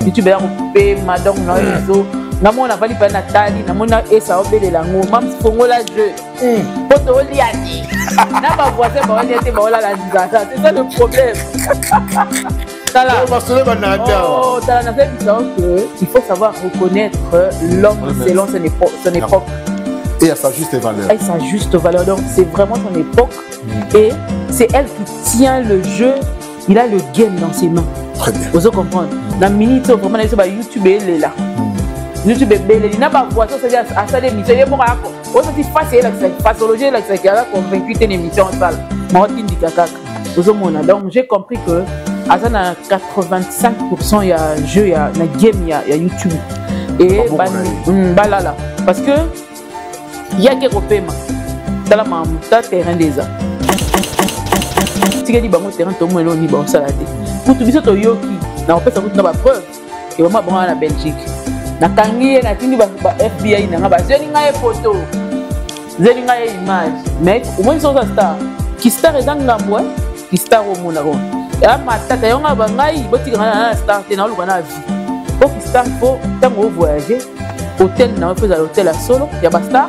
YouTube ya coupé madame na réseau na mona vali pa Nathalie na mona esa obele la ngo mam fongola jeu poto liati na ba voisin ba liati ba la nzata c'est ça le problème. Oh, il faut savoir reconnaître l'homme selon son époque. Et à sa juste valeur. Et sa juste valeur. Donc c'est vraiment son époque. Et c'est elle qui tient le jeu. Il a le game dans ses mains. Très bien. Vous comprenez? Dans minute, vraiment, YouTube est là. YouTube est belle. Il n'a pas voix. C'est-à-dire à ça l'émission. Il y a beaucoup de choses. C'est facile. Façologie, qui a convaincu une émission en salle. Donc j'ai compris que à 85% il y a jeu, il y a game, il y a YouTube. Et balala. Parce que il y a des repéments. Dans la maman, dans le terrain des arts. Si tu as dit que terrain, tu as dit que tu as dit pour tout ça, tu as dit que tu as preuve. Et vraiment, bon, en Belgique. Na tangi na tindi ba FBI na ngaba zeli ngaye photo zeli ngaye image mais au moins ça star qui star ezanga mbwa qui star au mona ron ya matata yonga ba ngai botika na star te na luka na vie au qui star faut tango voyager hôtel na faisait l'hôtel à solo ya ba star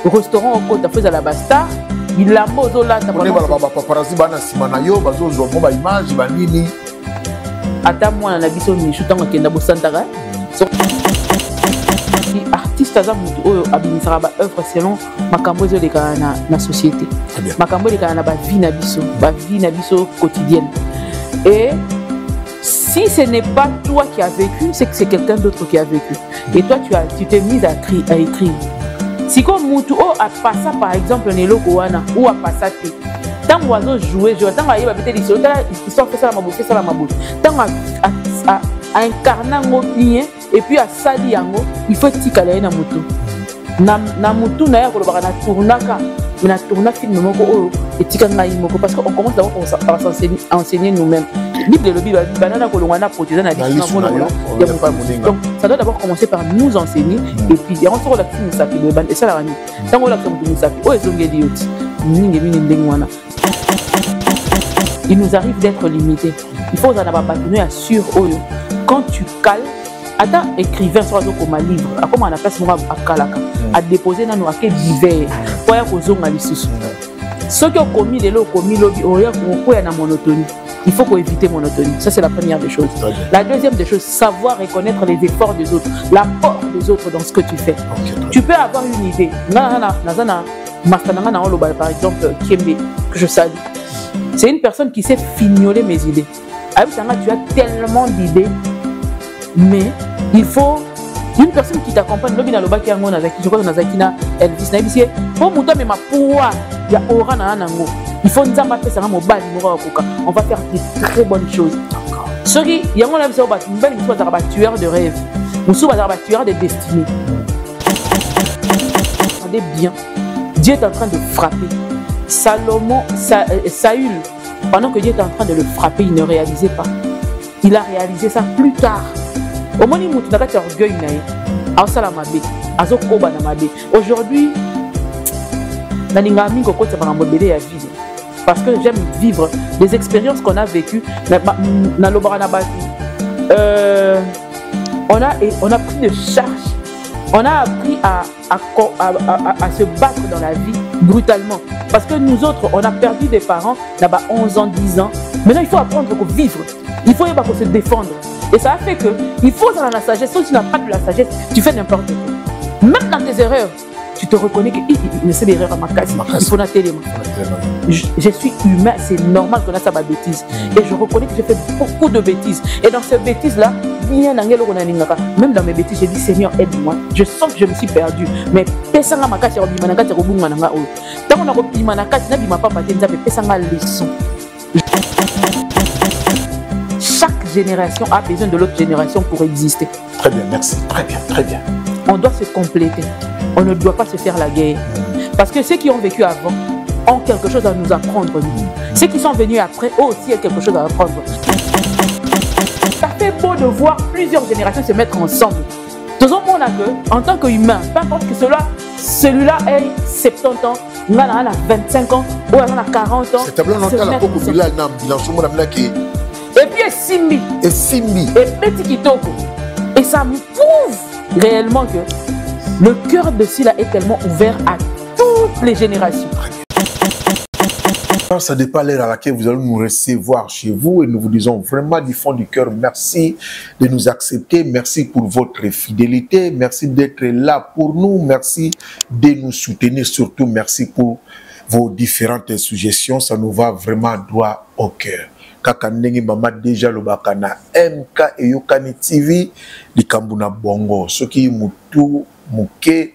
restaurant au côté faisait la ba star il la mozo là ta ba paparazzi bana simana yo bazo zo mo ba image ba nini ata mwana na biso ni shutanga kenda bo santara artiste azamutu oyo abimisaka ba œuvre selon makambo ezoleka na société makambo eleka na ba vie na biso quotidienne. Et si ce n'est pas toi qui as vécu, c'est que c'est quelqu'un d'autre qui a vécu. Et toi tu t'es mise à écrire. Si comme mutu o a passé par exemple neloko wana ou a passé te tant oiseau jouer tant ayeba peut-être histoire fait ça la mabou tant a incarnant bien et puis à sali yango il faut tikala na moto na moto na ya ko na tournaka na tourna film moko o etika ngai moko parce qu'on commence d'abord à enseigner nous-mêmes. Bible le Bible banana ko longana protéger na donc ça doit d'abord commencer par nous enseigner et puis on se relaxe nous sapi le ban et ça la rani tant on la nous sapi o ezongeli yoti ninge mini ndengwana. Il nous arrive d'être limité. Il faut en avoir battu à sûr oyo. Quand tu cales, attends, écrivain soit comme un livre, à comment on a fait ce moment à Kalaka, à déposer dans nos acquis divers, pour y avoir les sous. Ceux qui ont commis les lots, commis lobby, il y a une monotonie. Il faut qu'on évite monotonie. Ça, c'est la première des choses. La deuxième des choses, savoir reconnaître les efforts des autres, l'apport des autres dans ce que tu fais. Tu peux avoir une idée. Par exemple, Kiembe, que je salue. C'est une personne qui sait fignoler mes idées. Tu as tellement d'idées, mais il faut une personne qui t'accompagne. Je crois que Nazakina Elvis pour moi, mais ma pouvoir, il y a aura na nango. Il faut nous abattre ça on va faire de très bonnes choses. Ce qui il y a un tueur de rêve, nous sommes un tueur de destinée. Regardez bien, Dieu est en train de frapper. Saül, pendant que Dieu était en train de le frapper, il ne réalisait pas. Il a réalisé ça plus tard. Au moment où tu as orgueil, aujourd'hui, parce que j'aime vivre des expériences qu'on a vécues. On a pris de charge. On a appris à se battre dans la vie brutalement. Parce que nous autres, on a perdu des parents, là-bas 11 ans, 10 ans. Maintenant, il faut apprendre à vivre. Il faut se défendre. Et ça a fait que il faut dans la sagesse. Si tu n'as pas de la sagesse, tu fais n'importe quoi. Même dans tes erreurs, tu te reconnais que c'est des erreurs à ma case. Il faut la télé. Je suis humain, c'est normal qu'on a ça ma bêtise. Et je reconnais que j'ai fait beaucoup de bêtises. Et dans ces bêtises-là, même dans mes bêtises, j'ai dit Seigneur, aide-moi. Je sens que je me suis perdu. Mais pesanga makasi robimana kati robunga nanga oyo. Tant on a robimana kati na bima papa tenza pe pesanga leçon. Chaque génération a besoin de l'autre génération pour exister. Très bien, merci. Très bien, très bien. On doit se compléter. On ne doit pas se faire la guerre. Parce que ceux qui ont vécu avant ont quelque chose à nous apprendre. Ceux qui sont venus après, eux aussi ont quelque chose à apprendre. Ça fait beau de voir plusieurs générations se mettre ensemble. Tout le monde a que, en tant qu'humain, peu importe que celui-là ait 70 ans, il a 25 ans, ou il a 40 ans. C'est tableau, on a beaucoup de et puis Simbi. Et Simbi. Et Petit Kitoko. Et ça me prouve réellement que le cœur de Sila est tellement ouvert à toutes les générations. Ça dépend l'heure à laquelle vous allez nous recevoir chez vous et nous vous disons vraiment du fond du cœur merci de nous accepter, merci pour votre fidélité, merci d'être là pour nous, merci de nous soutenir, surtout merci pour vos différentes suggestions, ça nous va vraiment droit au cœur. Kaka ndenge mama déjà le bakana MK et Yokani TV likambuna bongo soki mutu muke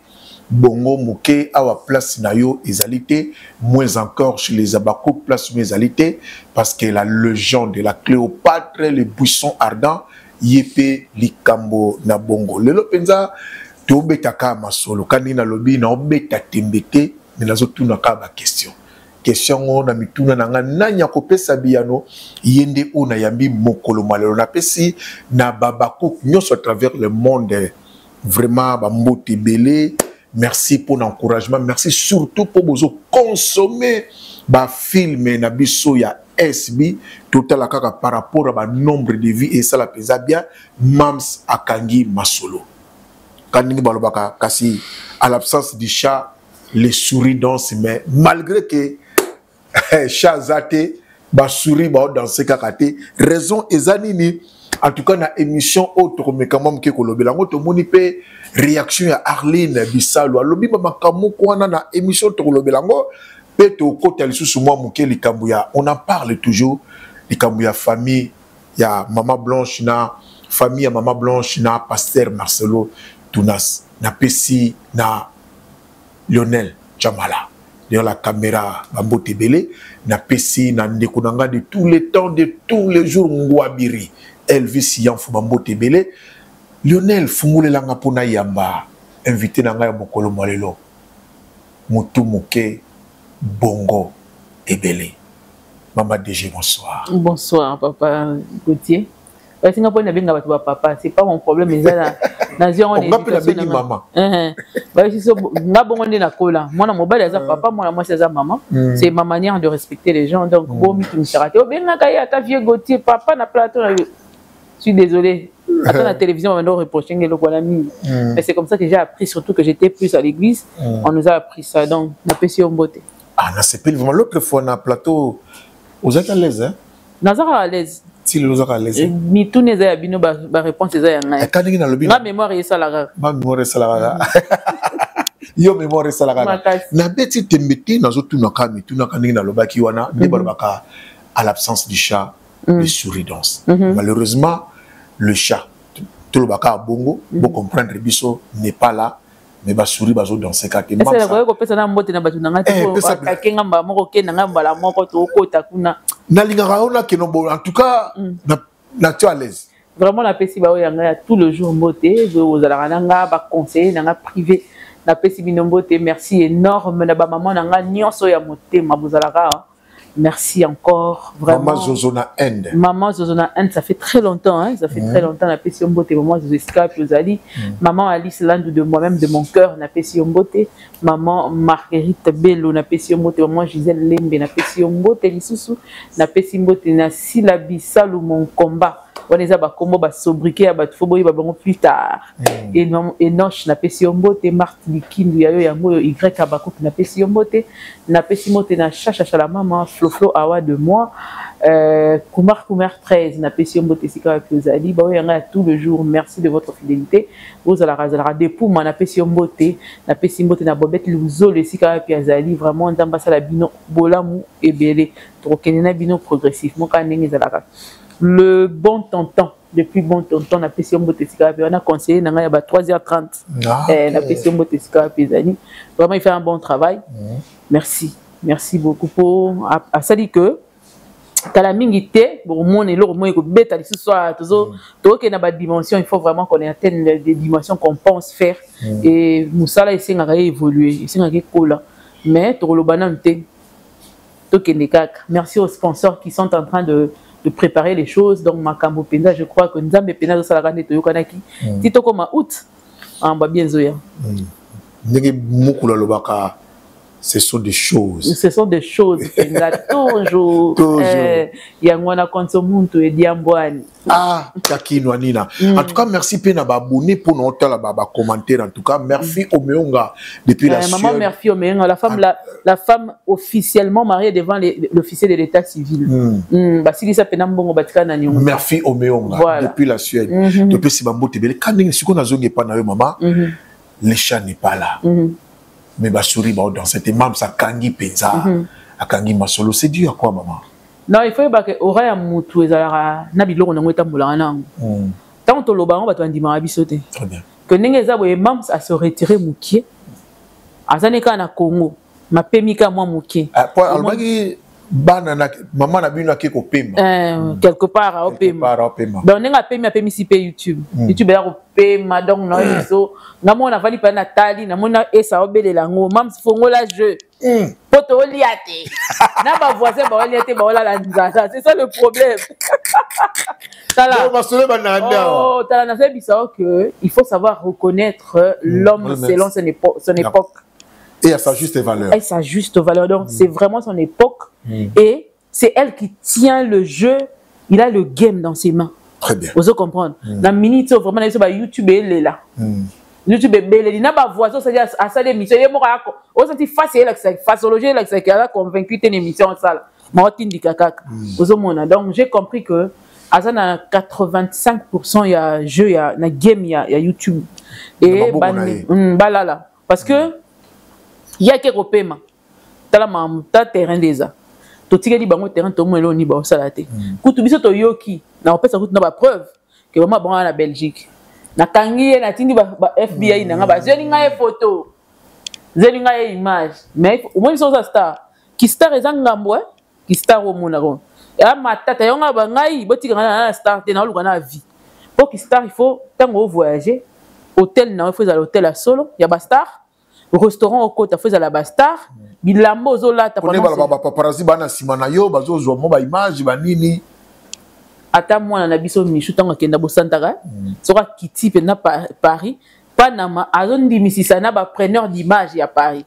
bongo muke awa place na yo ezalité moins encore chez les Abako place ezalité parce que la légende de la Cléopâtre le buisson ardent yepe likambo na bongo lelo penza to betaka masolo kanina lobi na obeta tembete mais nazo tuna ka ba question on a mituna nanga nanya kopesa biano yende ona yambi mokolo malelo na pesi na babako nyonso à travers le monde vraiment ba mbote belé. Merci pour l'encouragement. Merci surtout pour vous consommer ba film na biso ya SB total kaka par rapport à ba nombre de vies et ça la pesa bien Mams akangi masolo. Kaningi balobaka kasi à l'absence du chat les souris dansent mais malgré que chat zate ba souris ba danser kakate raison ezanini en tout cas na émission autre mais quand même ke kolobela ngoto moni pe réaction à Arlene Bissalo alobi ba makambo kwana na émission to kolobela ngo pe to kota lisusu mwa muke likambo ya on en parle toujours likambo ya famille ya Maman Blanche na famille ya Maman Blanche na pasteur Marcelo Tunas na pesi na Lionel Chamala dans la caméra Bambote Belé na pesi na ndekunanga de tous les temps de tous les jours ngwabiri Elvis Yanfou Bambote Belé Lionel Fumule langa pona yamba invité nanga ya mokolo malelo mutu muke bongo ebele Maman DG bonsoir. Bonsoir papa Gauthier. C'est pas mon problème mais là on est maman. Papa moi c'est maman. C'est ma manière de respecter les gens donc bon Gauthier papa na plateau. Je suis désolé. Attends la télévision on va nous reprocher mais c'est comme ça que j'ai appris surtout que j'étais plus à l'église. On nous a appris ça donc na pesi beauté. Ah na c'est vraiment l'autre fois na plateau vous êtes à l'aise hein? Nazara à l'aise. Si le loza à l'aise. Mi tout n'est pas bino ba réponse est ya. Kaniki na lobi. Ma mémoire est salaga. Ma mémoire est salaga. Yo mémoire est salaga. Na beti tembeti na zo tuna kami tuna kaniki na loba ki wana ne balobaka à l'absence du chat les souris dansent. Malheureusement le chat tout le baka bongo pour comprendre biso n'est pas là. Mais ba souris bazo danser kate mama. Est-ce que ko pesa na mbote na batu nanga ko akenga mba moko ke nanga mbala moko to kota kuna. Na lingara ona ke nombo en tout cas na tu à l'aise. Vraiment la pesi ba oyanga tout le jour mbote zo zala nanga ba conseiller nanga privé na pesi bino mbote merci énorme na ba maman nanga nyonso ya motema bozalaka. Merci encore vraiment. Maman Zozona End. Maman Zozona End, ça fait très longtemps, hein. Ça fait très longtemps. La Pession Beauté, maman Zosca, Piozali. Maman Alice Land de moi-même, de mon cœur, la Pession Beauté. Maman Marguerite Bello, la Pession Beauté. Maman Gisèle Lembe, la Pession Beauté. Lissousou, la Pession Beauté. Na Silabi Salou, mon combat. On les a combo ba sobriqué à Batfoboy babon plus tard. Et Noche na Pession Beauté, Marthe Likindu yayo yango Y Abako na Pession Beauté. Na Pession Beauté na Chacha la maman Flo Awa de moi. Koumar 13 na Pession Beauté Sika Piozali. Ba yanga tout le jour. Merci de votre fidélité. Vous allez razara de Pouma na Pession Beauté na Bobette Luzo le Sika Piozali vraiment d'ambassa la bino bolamu et belé. Trokenena bino progressivement quand n'engezalaka. Le bon tonton, depuis bon tonton, la Pession Beauté on a conseillé, il y a 3h30. La Pession Beauté vraiment, il fait un bon travail. Merci. Merci beaucoup pour. Ça dit que, quand la mingité, pour mon et l'autre, moi, ce soir, tout qu'il y a des dimensions, il faut vraiment qu'on atteigne des dimensions qu'on pense faire. Et Moussa, là, il s'est évolué. Il s'est évolué. Mais, merci aux sponsors qui sont en train de préparer les choses. Donc, Makambo Penda, je crois que Nzambe Penda de Salagane de Yokanaki. Tito comme août, en bas bien zoya. Nege Mukula Lobaka, Ce sont des choses. Ce sont des choses. Toujours. Il y a un consomme et diamboine. Ah, Kakino Nina. En tout cas, merci Pena Babouné pour notre commentaire. En tout cas, merci Omeonga depuis la Suède. Maman, merci Omeonga. La femme officiellement mariée devant l'officier de l'état civil. Merci Omeonga depuis la Suède. Depuis Sibambo Tebele. Quand on a zone pas maman, le chat n'est pas là. Mais basuri ba dans cette membre ça kangi penza akangi masolo c'est dû à quoi maman? Non, il faut que aurait un mutu ezala na biloko nango etambola nango. Tant to loba on ba to ndima bisote. Très bien. Que nengeza boye membre à se retirer mukie. Azaneka na Congo, ma pemika moi mukie. Albagi banana maman na bino ke ko pema. Quelque part au pema. Donc nenga pemi si pe YouTube. YouTube ya ko pema donc no iso. Na mona vali pa na tali na mona esa obelela ngo mam fongo la jeu. Poto oliate. Na ba voisin ba oliate ba ola la nzasa. C'est ça le problème. Tala. Oh, tala na c'est bizarre que il faut savoir reconnaître l'homme selon son époque. Et à sa juste valeur. Et sa juste valeur. Donc, c'est vraiment son époque. Et c'est elle qui tient le jeu. Il a le game dans ses mains. Très bien. Vous comprenez? La minute, vraiment, YouTube est là. YouTube est belle. Il n'a pas voisin, c'est-à-dire à sa émission. Il y a on senti façologie, elle a convaincu une émission. Donc, j'ai compris que à 85%, il y a jeu, il y a game, il y a YouTube. Et balala. Parce que il y a quelques paiements. Ta terrain déjà. To tigeli bango terrain to mo eloni ba salate. Kutu biso to yoki. Na opesa kutu na ba preuve que maman bon na Belgique. Na kangi na tindi ba FBI na ba zeli nga photo. Zeli nga image. Mais au moins so star. Ki star ezangambo ki star o monaro. Et a matata yonga ba ngai botika na star te na luka na vie. Pour ki star il faut tango voyager. Hôtel na faut à l'hôtel à solo, ya ba star. Restaurant au côté faisait la bastar bilambo zola ta paparazzi bana simana yo bazo zo mo ba image ba nini ata mwana na biso mishu tanga kenda bo santara soka kiti pe na Paris panama azondi misisa na ba preneur d'image à Paris.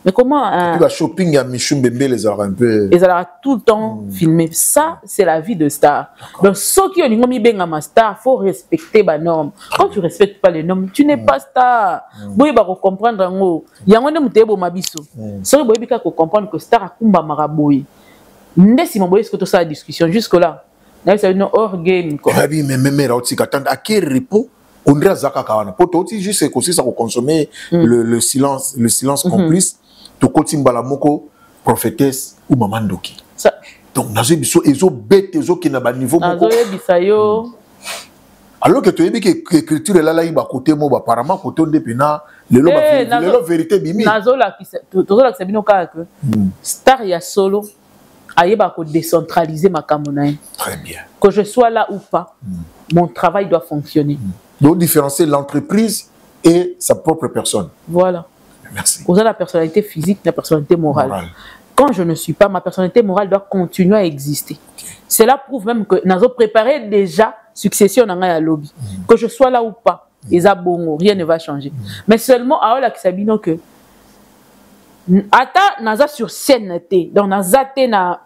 Mais comment le shopping ya Michou Mbembe les aura un peu ils aura tout le temps filmé. Ça c'est la vie de star. Donc ceux qui ont dit ngomi benga ma star faut respecter ba norme. Quand tu respectes pas les normes tu n'es pas star. Boy ba comprendre ngo yango ne mutebo mabiso. Ceux boy bika ko comprendre que star akumba maraboy. Ndesi mamboy ce que tout ça discussion jusque là. Là c'est une hors game quoi. Oui mais rauti katanda à quel repos on dirait zaka kawana. Poto aussi juste que ça consommer le silence complice. To kotimbala moko prophétesse ou maman doki. Donc nazo biso ezo bête ezo ki na ba niveau moko. Nazo bisayo. Alors que tu es dit que écriture là iba côté mo ba apparemment côté on depena le vérité bimi. Nazo la ki bino ka que star ya solo ayeba ko décentraliser makambo na. Très bien. Que je sois là ou pas, mon travail doit fonctionner. Donc différencier l'entreprise et sa propre personne. Voilà. Merci. Vous avez la personnalité physique, la personnalité morale. Quand je ne suis pas, ma personnalité morale doit continuer à exister. Okay. Cela prouve même que nous avons préparé déjà succession dans la lobby. Que je sois là ou pas, rien ne va changer. Mais seulement, à la Kisabino que ata naza sur scène donc naza te na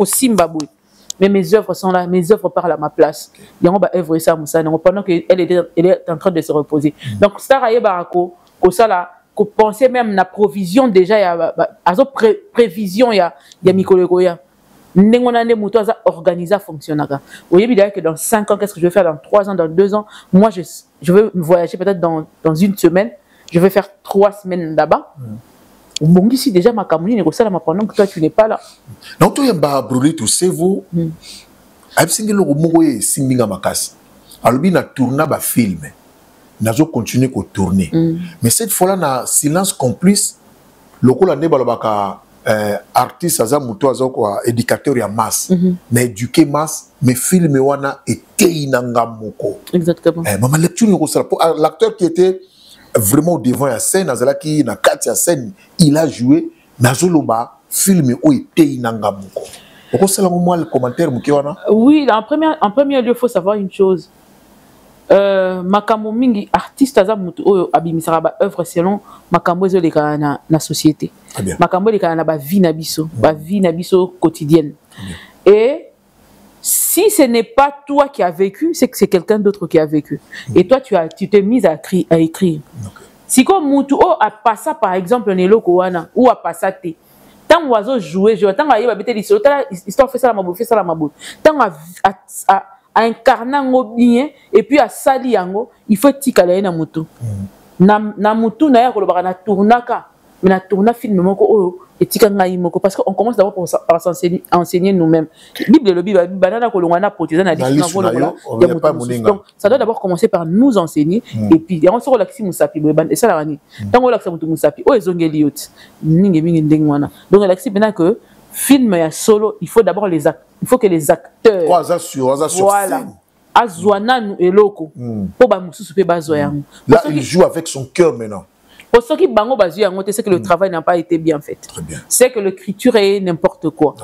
Zimbabwe. Mais mes œuvres sont là, mes œuvres parlent à ma place. Il y a un œuvre ça pendant qu'elle est en train de se reposer. Donc Star Ayebarako ça là, qu'on pensait même la provision déjà, il y a prévision, il y a Mikolegoya. N'engona ne muto za organiser fonctionner. Vous voyez bien que dans 5 ans, qu'est-ce que je vais faire dans 3 ans, dans 2 ans? Moi, je vais voyager peut-être dans 1 semaine. Je vais faire 3 semaines là-bas. Bon, ici déjà ma camoufle est ça là pendant que toi tu n'es pas là. Non, tu es pas brûlé tout c'est vous. Absingé le mogoye singinga makasi. Alobi na tourna ba film. Nazo continuer ko tourner. Mais cette fois-là na silence complice. Lokola ne balobaka artiste aza muto aza quoi éducateur ya masse. Mais éduquer masse, mais film wana était inanga moko. Exactement. Maman lecture ni ko ça pour l'acteur qui était vraiment devant la scène, Azalaki na kati ya scène, il a joué Nazoloba film où était inanga moko. Pourquoi c'est là moi le commentaire mukiwana? Oui, en premier lieu, il faut savoir une chose. makambo mingi artiste aza mutu oyo abimisaka ba œuvre selon makambo ezoleka na société. Makambo eleka na ba vie na biso quotidienne. Et si ce n'est pas toi qui as vécu, c'est que c'est quelqu'un d'autre qui a vécu. Et toi tu t'es mise à écrire. Si comme mutu o a passé par exemple neloko wana ou a passé té tant oiseau jouer tant a yeba bete lisolo histoire fait ça la mabo tant a incarner bien et puis à sali yango il faut tikala na mutu na mutu na ya kolobaka na tournaka mais na tourna film moko oyo etika ngai moko parce qu'on commence d'abord par enseigner nous-mêmes bible le bible banana kolongwa na protéger na donc ça doit d'abord commencer par nous enseigner et puis on se relaxer musapi ban et ça la rani tant on relaxer musapi o ezongeli yot ningi mingi ndeng wana donc relaxer maintenant que film ya solo il faut d'abord il faut que les acteurs voilà azwana eloko po ba mususu pe bazo yango là il joue avec son cœur maintenant. Pour ceux qui bango bazu yango c'est que le travail n'a pas été bien fait. C'est que l'écriture est n'importe quoi.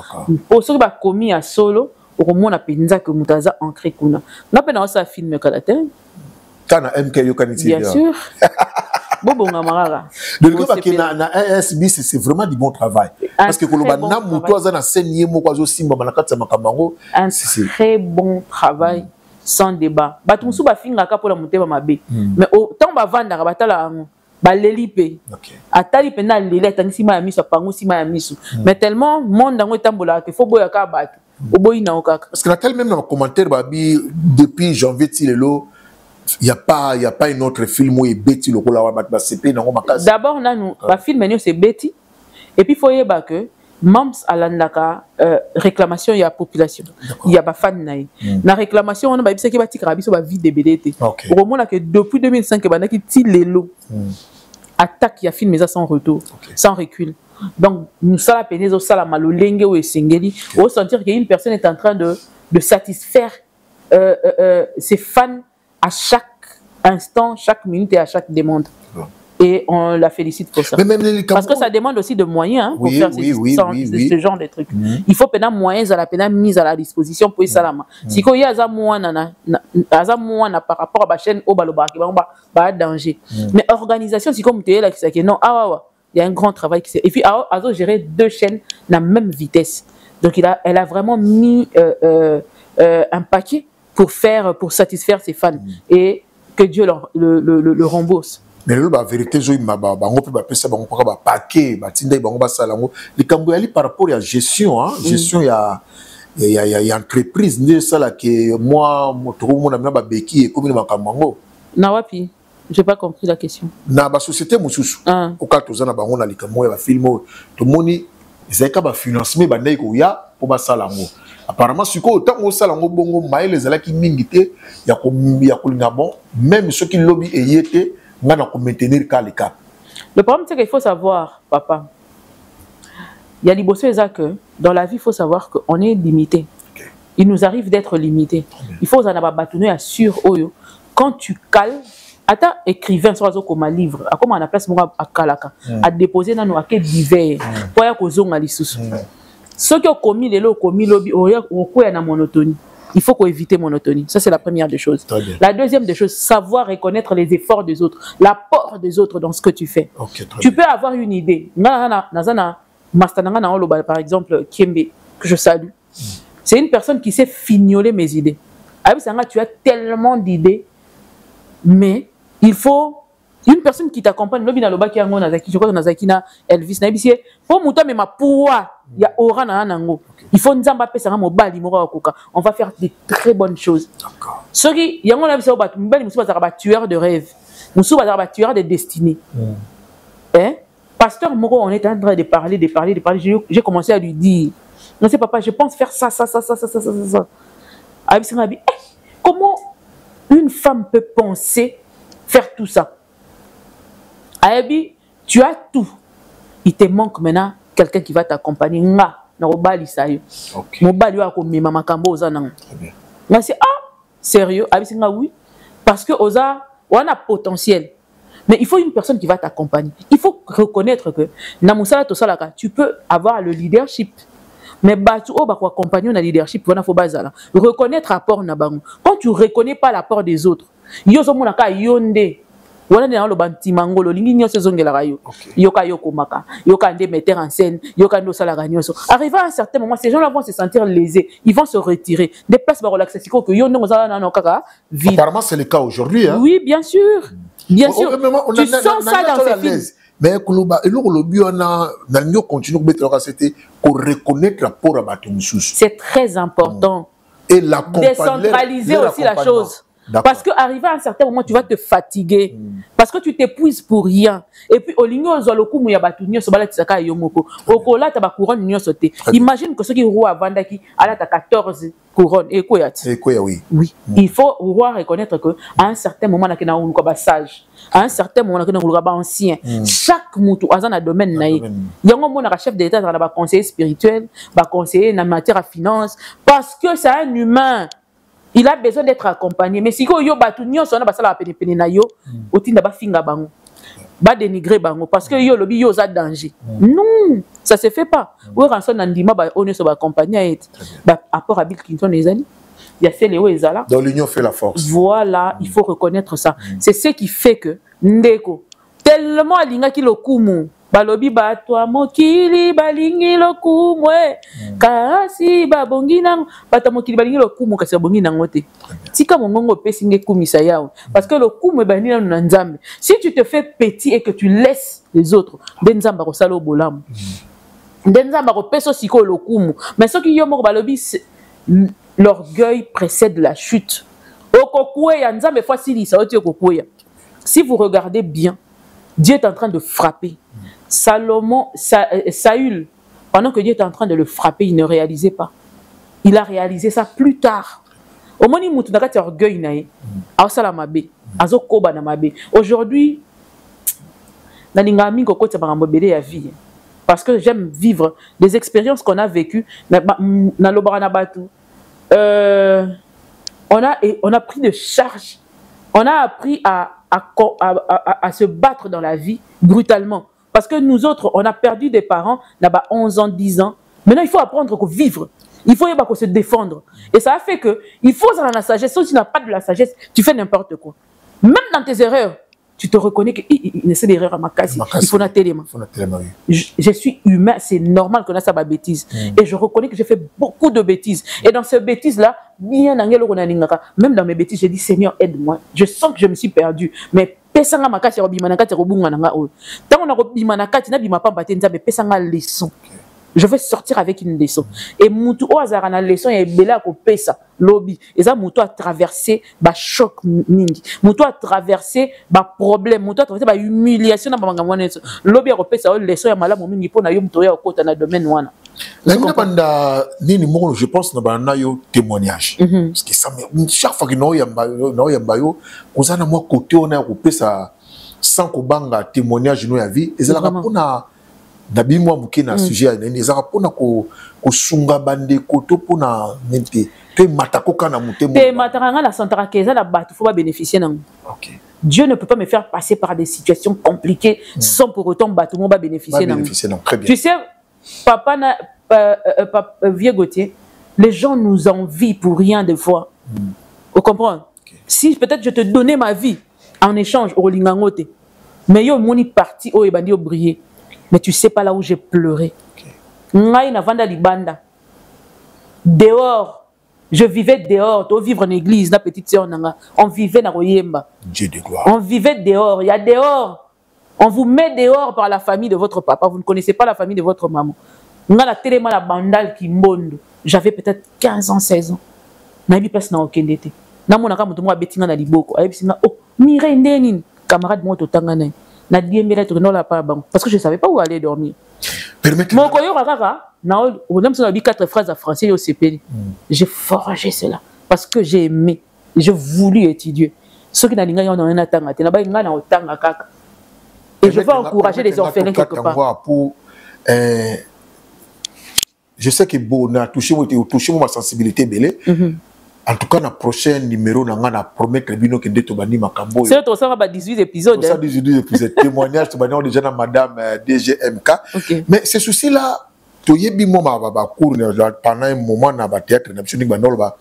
Pour ceux qui ba commis à solo au moins na penza que mutaza ancré kuna na pena ça film kalate kana MK yokaniti bien sûr. Bobo ngamarara de le gars qui na ASB c'est vraiment du bon travail parce que koloba na muto aza na scène yemo kwa zo simba banakatsa makambango c'est très bon travail sans débat batumsu ba finga ka pour la muteba mabe mais autant ba vanda ba tala balelipe atali pena lele tanisima ya miso pango sima ya miso mais tellement monde ngo tambola que faut boya ka batu oboyi na okaka parce que na tel même dans commentaire babi depuis janvier tilelo il y a pas une autre film où est Betty le kola ba CP na ngoma kazi d'abord nanu ba film nyo c'est Betty et puis faut yeba que mams alandaka réclamation ya population il y a ba fan na réclamation on ba bisaki ba tikara biso ba vie de BDT au moment là que depuis 2005 banaki ti lelo attaque ya film sans retour sans recul donc nous ça la peine ça la malolenge ou esengeli au sentir qu'une personne est en train de satisfaire ses fans à chaque instant, chaque minute et à chaque demande. Et on la félicite pour ça. Parce que ça demande aussi de moyens pour faire ce genre de trucs. Il faut peine moyens à la peine mise à la disposition pour ça. Si il y a par rapport à la chaîne au balobaki, pas danger. Mais organisation, c'est comme tu es là qui non, il y a un grand travail qui s'est. Et puis Azo gérer deux chaînes à la même vitesse. Donc elle a vraiment mis un paquet pour satisfaire ses fans et que Dieu le rembourse. Mais la vérité, je les Cambouali par rapport à la gestion, gestion, il y a entreprise, que moi, mon ami Beki et comme Nawapi, j'ai pas compris la question. Na ba société mususu. Au cas où na bango na likambo ya film, to moni ezaka ba financement ba ndai ko ya po ba salango. Apparemment, si vous avez un salon bongo, les ala qui mingité, il y a bon, même ceux qui lobby et y étaient, on a maintenir le cap. Le problème, c'est qu'il faut savoir, papa, il y a des bosses que dans la vie, il faut savoir qu'on est limité. Il nous arrive d'être limité. Il faut en avoir bâtonné à sur Oyo. Quand tu cales, attends, écrivain, soit comme un livre, à comment on a place à Kalaka, à déposer dans nos acquis divers, pour y avoir des sous. Ceux qui ont commis les lots, commis lobby, au na monotonie. Il faut éviter monotonie. Ça, c'est la première des choses. La deuxième des choses, savoir reconnaître les efforts des autres, l'apport des autres dans ce que tu fais. Tu peux avoir une idée. Par exemple, Kiembe, que je salue. C'est une personne qui sait fignoler mes idées. Tu as tellement d'idées, mais il faut une personne qui t'accompagne. Je crois que Nazaki na Elvis na Elvis. Pour muto mais ma pouwa ya aura na nango. Il faut nzamba pesa mobali moko koka. On va faire des très bonnes choses. D'accord. Ceux qui yango na biso ba mbali musu ba tueur de rêve. Musu ba tueur de destinée. Hein? Pasteur Moko, on est en train de parler. J'ai commencé à lui dire, non c'est papa, je pense faire ça. Abis m'a dit, comment une femme peut penser faire tout ça? Ayabi, tu as tout. Il te manque maintenant quelqu'un qui va t'accompagner. Nga, na obali sayo. Mobali wa ko mema makambo oza nango. Nga c'est sérieux? Abi nga oui parce que oza on a potentiel. Mais il faut une personne qui va t'accompagner. Il faut reconnaître que na musala to salaka, tu peux avoir le leadership. Mais batu o ba accompagner na leadership, wana faut bazala. Reconnaître l'apport na bango. Quand tu reconnais pas l'apport des autres, yo zo mona ka yonde wana na lo banti mangolo lingi nyoso zongela rayo yoka yoko maka yoka ndé metteur en scène yoka ndo sala ganyoso arrivé à un certain moment ces gens-là vont se sentir lésés, ils vont se retirer des places pour relaxer siko que yo ndo za na kaka vide. Apparemment c'est le cas aujourd'hui hein. Oui, bien sûr. Bien sûr. Tu sens ça dans ces films. Mais le continue c'était pour reconnaître la pour c'est très important. Et la décentraliser aussi la chose. Parce que arrivé à un certain moment, tu vas te fatiguer. Parce que tu t'épuises pour rien. Et puis, au ligno, zoloku mouya batunyo, so balati saka yomoko. Au là, t'as ba couronne nyo sauté. Imagine que ceux qui roulent à Vandaki, à t'as 14 couronnes. Et quoi, oui. Oui. Il faut reconnaître que à un certain moment, on a un sage. À un certain moment, on a un ancien. Chaque moutou, à un domaine, il y a un chef d'État, un conseiller spirituel, un conseiller en matière à finance. Parce que c'est un humain. Il a besoin d'être accompagné. Mais si yo batu nyonso na basala pene pene na yo, otinda ba finga bango. Ba dénigrer bango parce que yo lobi yo za danger. Non, ça se fait pas. Ou rançon ndima ba on se ba accompagner ba apport à Bill Clinton les amis. Il y a Léo Ezala. Dans l'union fait la force. Voilà, il faut reconnaître ça. C'est ce qui fait que ndeko tellement alinga ki lokumu balobi batwa mokili balingi lokumwe kasi babongi nango bata mokili balingi lokumu kasi babongi nango te tika mongongo pesi nge kumisa yao parce que lokumwe bani na nzambe. Si tu te fais petit et que tu laisses les autres benzamba ko salo bolamu benzamba ko peso siko lokumu mais ce qui yo moko balobi l'orgueil précède la chute okokwe ya nzambe fois silisa oti okokwe. Si vous regardez bien, Dieu est en train de frapper. Saül, pendant que Dieu est en train de le frapper, il ne réalisait pas. Il a réalisé ça plus tard. Au moment où tu as orgueil, aujourd'hui, parce que j'aime vivre des expériences qu'on a vécues. On a pris de charge. On a appris à se battre dans la vie brutalement. Parce que nous autres, on a perdu des parents, là-bas 11 ans, 10 ans. Maintenant, il faut apprendre à vivre. Il faut se défendre. Et ça a fait que, il faut dans la sagesse. Si tu n'as pas de la sagesse, tu fais n'importe quoi. Même dans tes erreurs, tu te reconnais qu'il essaie d'erreur à ma casse. Il faut noter les mains. Je suis humain, c'est normal qu'on a ça ma bêtise. Et je reconnais que j'ai fait beaucoup de bêtises. Et dans ces bêtises-là, même dans mes bêtises, j'ai dit Seigneur, aide-moi. Je sens que je me suis perdu. Mais pesanga makati robimanaka robunga nanga o. Tant on a robimanaka, na bima pa batenza mais pesanga leçon. Je vais sortir avec une leçon. Et Moutou au hasard na leçon et bela ko pesa lobby. Et ça Moutou a traversé ba choc mingi. Moutou a traversé ba problème, Moutou a traversé ba humiliation na banga mwana. Lobby a ko pesa leçon ya malamu mingi pona yo Moutou ya okota na domaine wana. La banda nini mo je pense na bana yo témoignage. Parce que ça chaque fois que no yamba yo kozana moi côté on a ko pesa sans ko banga témoignage no ya vie et ça la pona Dabi moi muke na sujet na ezaka pona ko sunga bande koto pona nente te matako kana mutemo te mataranga la santara keza la batu faut pas bénéficier nan. OK. Dieu ne peut pas me faire passer par des situations compliquées sans pour autant batu mo ba bénéficier nan. Très bien. Tu sais papa vieux Gauthier, les gens nous envient pour rien des fois. Vous comprenez? Si peut-être je te donnais ma vie en échange au lingangote. Mais yo moni parti o ebandi o briller. Mais tu sais pas là où j'ai pleuré. Dehors, je vivais dehors. Tu vivre en église, la petite sœur nanga. On vivait dans Royemba. Dieu de gloire. On vivait dehors. Il y a dehors. On vous met dehors par la famille de votre papa. Vous ne connaissez pas la famille de votre maman. La téléma la bandale qui monde. J'avais peut-être 15 ans, 16 ans. Nabi place na okendete. Na monaka mutu mo betinga na liboko. Ayebisina oh, mire ndeni camarade mo totanga na. Parce que je ne savais pas où aller dormir. Permettez-moi. Mon 4 phrases à français au CPD. J'ai forgé cela. Parce que j'ai aimé. J'ai voulu étudier. Ceux qui n'ont pas et je veux encourager les orphelins quelque part. Je sais que bon, on a touché ma sensibilité belé. En tout cas, dans le prochain numéro, on va promettre que de bani makambo. C'est ça va 18 épisodes. Ça 18 épisodes témoignage on déjà dans madame DGMK. Okay. Mais ce souci là, to yebi mo ma ba cours pendant un moment na ba théâtre na bishoni ba ndolo ba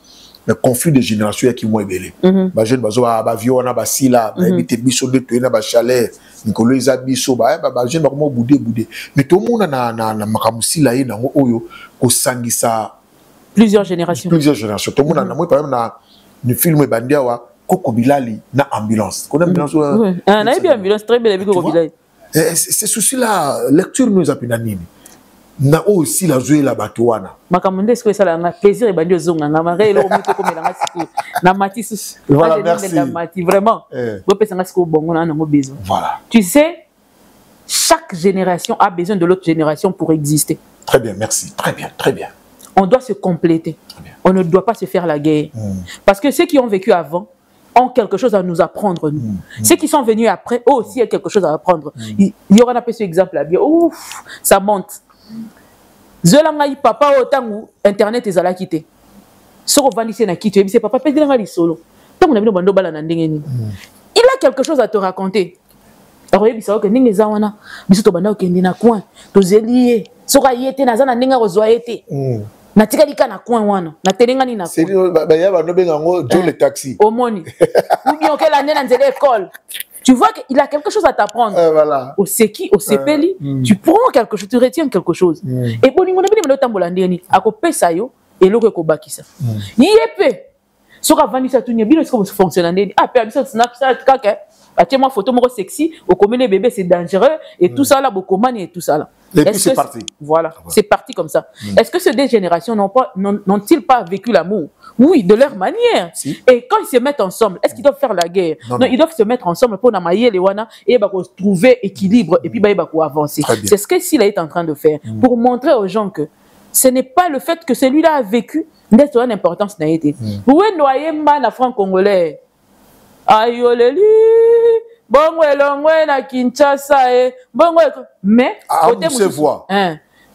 mais conflit de génération qui moi belé ba jeune bazo ba vieux na ba sila ba ebité biso de to na ba chalet nikolo eza biso ba jeune ba ko boudé mais tout monde na makamusila ye nango oyo ko sangisa plusieurs générations tout le monde na moi par exemple na ni film bandia wa Koko Bilali na ambulance qu'on ambulance na bien ambulance très bien avec Koko Bilali c'est souci là lecture nous appelle nini na aussi la jouer la batoana makamunde est-ce que ça na plaisir et bandio zonga na mare le moto comme la ngasi na matisse voilà merci vraiment bo pesa ngasi ko bongo na ngo besoin voilà tu sais chaque génération a besoin de l'autre génération pour exister. Très bien, merci, très bien on doit se compléter, on ne doit pas se faire la guerre parce que ceux qui ont vécu avant ont quelque chose à nous apprendre nous. Ceux qui sont venus après eux aussi ont quelque chose à apprendre. Il y aura un peu ce exemple là bien ouf ça monte. Zolangai papa otangu internet ezala quitté. Soko vandisi na quitté c'est papa pedi nga li solo. Tangu na bino bando bala na ndenge ni. Il a quelque chose à te raconter. Alors bisa que ndenge za wana biso to banda okende na coin to zelié. Soka yete na za na ndenge rozwa yete. Na tikalika na coin wana na telenga ni na. C'est ba ya bando benga ngo Joe le taxi. Omoni. Ou bien que l'année dans l'école. Tu vois qu'il a quelque chose à t'apprendre. Voilà. Au Seki, au Sepeli, tu prends quelque chose, tu retiens quelque chose. Et pour nous, on a bien le tambolandeni, à côté ça yo, et l'autre ko bakisa. Yépe. Sur avant ça tout n'y a bien ce que fonctionne. Ah, puis ça Snapchat, kaka. Atiens-moi photo moi sexy, au commun les bébés c'est dangereux et tout ça là, beaucoup mani et tout ça là. Et puis c'est parti. Voilà, c'est parti comme ça. Est-ce que ces deux générations n'ont-ils pas vécu l'amour? Oui, de leur manière. Si. Et quand ils se mettent ensemble, est-ce qu'ils doivent faire la guerre? Non, ils doivent se mettre ensemble pour namailler les wana et trouver équilibre et puis avancer. C'est ce que Sila est en train de faire pour montrer aux gens que ce n'est pas le fait que celui-là a vécu d'être une importance n'a été. Où est noyé man franc-congolais? Ayoleli. Bongo elongwe na Kinshasa e bongo mais côté musevoa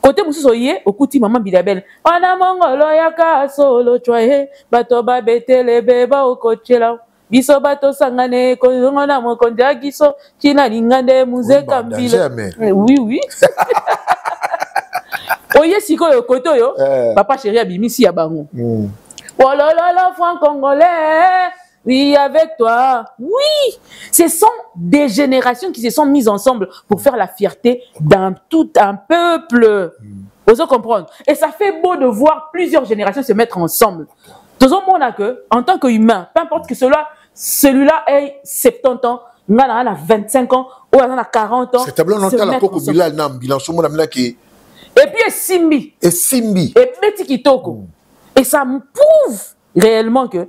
côté mususoye okuti maman Bilabel ona mongolo yaka solo twaye bato babetele beba okochela biso bato sangane ko ngona mokonzi agiso kina lingande muzeka mbila oui oye sikoyo koto yo papa chéri abimisi ya bango olololo franc congolais. Oui, avec toi. Oui, ce sont des générations qui se sont mises ensemble pour faire la fierté d'un tout un peuple. Vous comprenez? Et ça fait beau de voir plusieurs générations se mettre ensemble. Tout le monde a que, en tant qu'humain, peu importe que celui-là ait 70 ans, on a 25 ans, ou on a 40 ans. C'est tableau non la Koko Bilal na bilan sur mon amna qui. Et puis Simbi. Et Simbi. Et Betty Kitoko. Et ça me prouve réellement que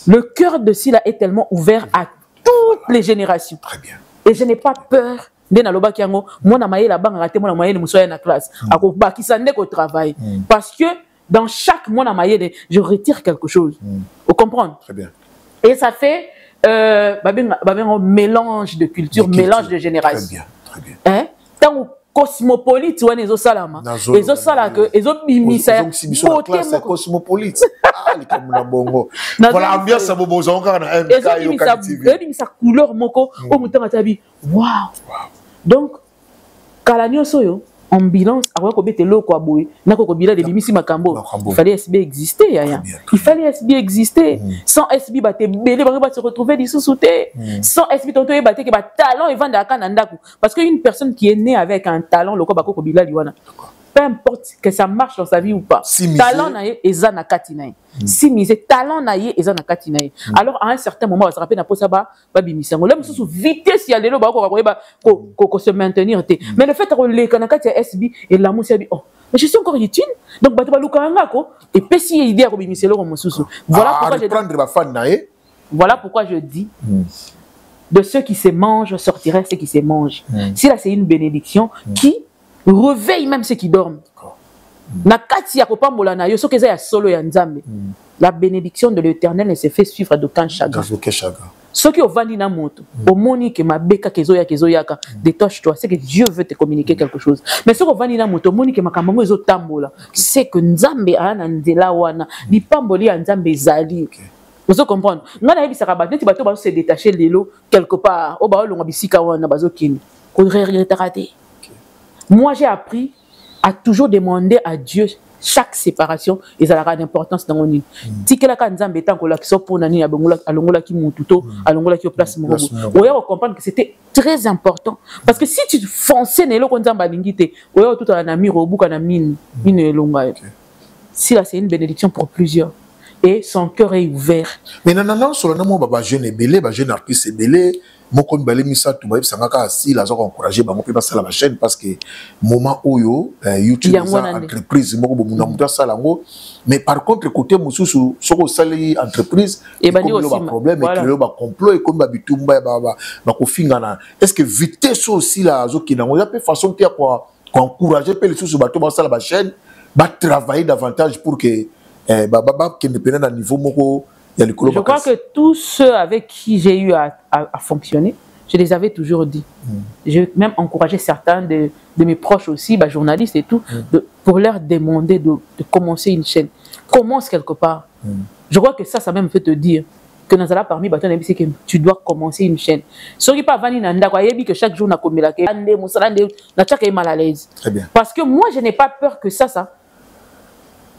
le cœur de Sila est tellement ouvert à toutes les générations. Très bien. Et je n'ai pas peur. Moi, na classe. Au travail. Parce que dans chaque je retire quelque chose. Vous comprenez? Très bien. Et ça fait un mélange de culture, mélange de génération. Très bien. Hein? Cosmopolite ou les salama les salaka les bimisa c'est cosmopolite les comme na bongo voilà ambiance ça bobo zonga na MK yo TV bimisa couleur moko o mutanga tabi wow donc kalanyo soyo ambulance avant ko bete loko aboy na ko bila de bimisi makambo il fallait SB exister yaya il fallait SB exister sans SB baté belé ba se retrouver dissous souté sans SB tonto e baté que ba talent et vendre à nandaku parce que une personne qui est née avec un talent loko ba ko bila liwana peu importe que ça marche dans sa vie ou pas talent na ye eza na kati na ye si mise talent na ye eza na kati na ye alors à un certain moment on se rappelle na posa ba bimisango le mususu vitesse ya lelo ba ko se maintenir té mais le fait que le kanakati ya SB et la musia bi oh mais je suis encore utile donc ba luka ngako et pesi idée ko bimiselo ko mususu voilà pourquoi je prendre ba fan na ye voilà pourquoi je dis de ceux qui se mangent sortiraient ceux qui se mangent si là c'est une bénédiction qui réveille même ceux qui dorment. Na kati ya kopambola na yo soki eza ya solo ya Nzambe. La bénédiction de l'Éternel ne se fait suivre d'aucun chagrin. Soki ovandi na moto, omoni ke mabeka kezoya kezoyaka, détache-toi, c'est que Dieu veut te communiquer quelque chose. Mais soki ovandi na moto, omoni ke makambo ezo tambola, c'est que Nzambe ana nzela wana, lipamboli ya Nzambe ezali. Vous comprenez? Ngana yebisaka ba neti bato ba se détacher lelo quelque part, o ba longa bisika wana bazo kini. Ko regretter raté. Moi, j'ai appris à toujours demander à Dieu chaque séparation ils aura d'importance dans mon tikela ka nzambe tant que la kiso pour nani alongola ki mututo alongola ki place mo oya comprendre que c'était très important parce que si tu fonçais nelo ko nzamba lingite oya tout na miro buka na mine elonga si là c'est une bénédiction pour plusieurs et son cœur est ouvert mais non sur le nom baba jeune belé ba jeune artiste belé moko mbale misa tu ba sangaka si la zo encourager ba mo pe passer la chaîne parce que moment oyo YouTube ça entreprise moko bo muna muta salango mais par contre côté mususu soko sali entreprise et ba ni aussi problème et que ba complot et comme ba bitumba ba ko fingana est-ce que vitesse aussi la zo kinango ya pe façon tia quoi encourager pe les sous ba to ba sala ba chaîne ba travailler davantage pour que qui indépendant à niveau moko. Je crois que tous ceux avec qui j'ai eu à fonctionner, je les avais toujours dit. J'ai même encouragé certains de mes proches aussi, journalistes et tout, pour leur demander de commencer une chaîne. Commence quelque part. Je crois que ça même peut te dire que nous allons parmi bâtons c'est que tu dois commencer une chaîne. Ce qui pas vani nanda quoi, que chaque jour na komela ke ande musalande na chaka est mal à l'aise. Très bien. Parce que moi je n'ai pas peur que ça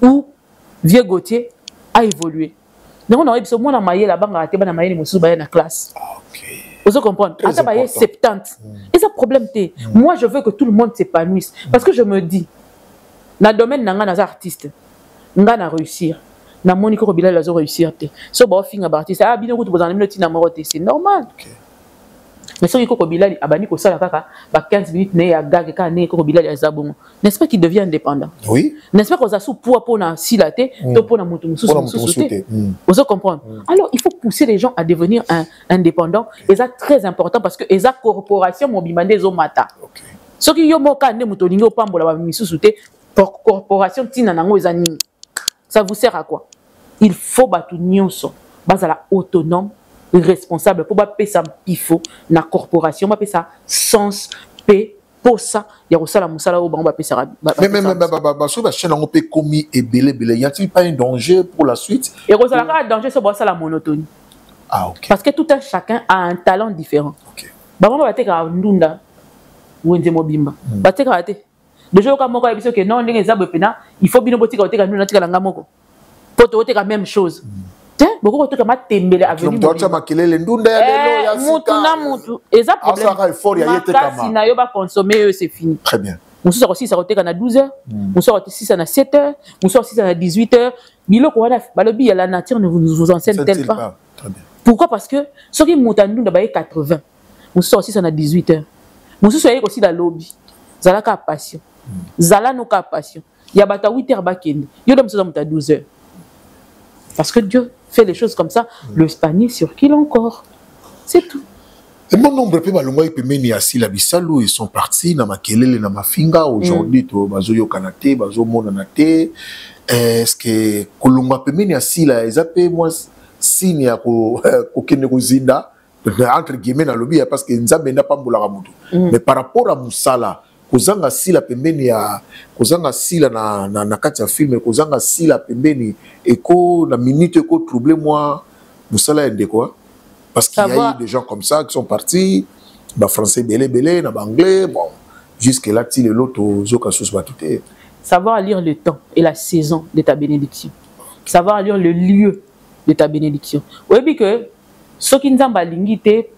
ou Vieux Gauthier a évolué. Donc on a eu moi na maye la banque raté na maye ni musu ba na classe. OK. Vous comprenez? Ata baye 70. Et ça problème té. Moi je veux que tout le monde s'épanouisse parce que je me dis na domaine nanga na artiste. Nga na réussir. Na Monique Robila la zo réussir té. So ba finga ba artiste ah bino ko tu bozana minute na moroté c'est normal. OK. Mais si Koko Bilal abani ko sala kaka ba 15 minutes ne ya gag ka ne Koko Bilal azabongo. N'est-ce pas qu'il devient indépendant? Oui. N'est-ce pas qu'on a sous poids pour na silaté, to pour na mutu musu. Vous comprenez? Alors il faut pousser les gens à devenir indépendants et ça très important parce que eza corporation mobimande zo mata. OK. Ce qui yo moka ne muto ningo pambola ba misusu te pour corporation tina nango eza nini. Ça vous sert à quoi? Il faut batu nyonso bazala autonome responsable pour pas payer ça pifo na corporation pas payer ça sens paix pour ça il y a aussi la musala au banc pas payer ça mais sur la chaîne on peut commis et belé y a-t-il pas un danger pour la suite et ça la danger c'est ça la monotonie OK parce que tout un chacun a un talent différent OK ba ba te ka ndunda wenze mobimba ba te ka te déjà comme moko biso que non ndenge za bopena il faut bino botika te ka ndunda tika langa moko poto te ka même chose beaucoup de gens tembele avenue donc makelele ndunda ya lelo ya mutu na mutu eza problème ça effort ya yete kama si na yo ba consommer c'est fini très bien musu aussi ça roteka na 12h musu aussi ça na 7h musu aussi ça na 18h biloko wana balobi ya la nature ne vous enseigne tel pas très bien pourquoi parce que ce qui muta ndunda ba 80 musu aussi ça na 18h musu so aussi la lobby zalaka passion zala no ka passion ya bata 8h ba kende yo dem so muta 12h parce que Dieu fait les choses comme ça, le panier circule encore. C'est tout. Et mon nombre de balonga ipemeni asi la bisalu ils sont partis na makelele na mafinga aujourd'hui to bazo yo kanate bazo mona nate est-ce que kolonga pemeni asi la ezape moi signe ya ko kende ko zinda entre guillemets na lobby parce que nzambe na pambola ka mutu mais par rapport à musala kozanga sila pembeni ya kozanga sila na kati ya film kozanga sila pembeni eko na minute eko troubler moi musala ende quoi parce qu'il y a eu des gens comme ça qui sont partis ba français belé na anglais bon jusque là ti le loto zoka sous batute savoir lire le temps et la saison de ta bénédiction savoir lire le lieu de ta bénédiction oui que ce qui nzamba lingite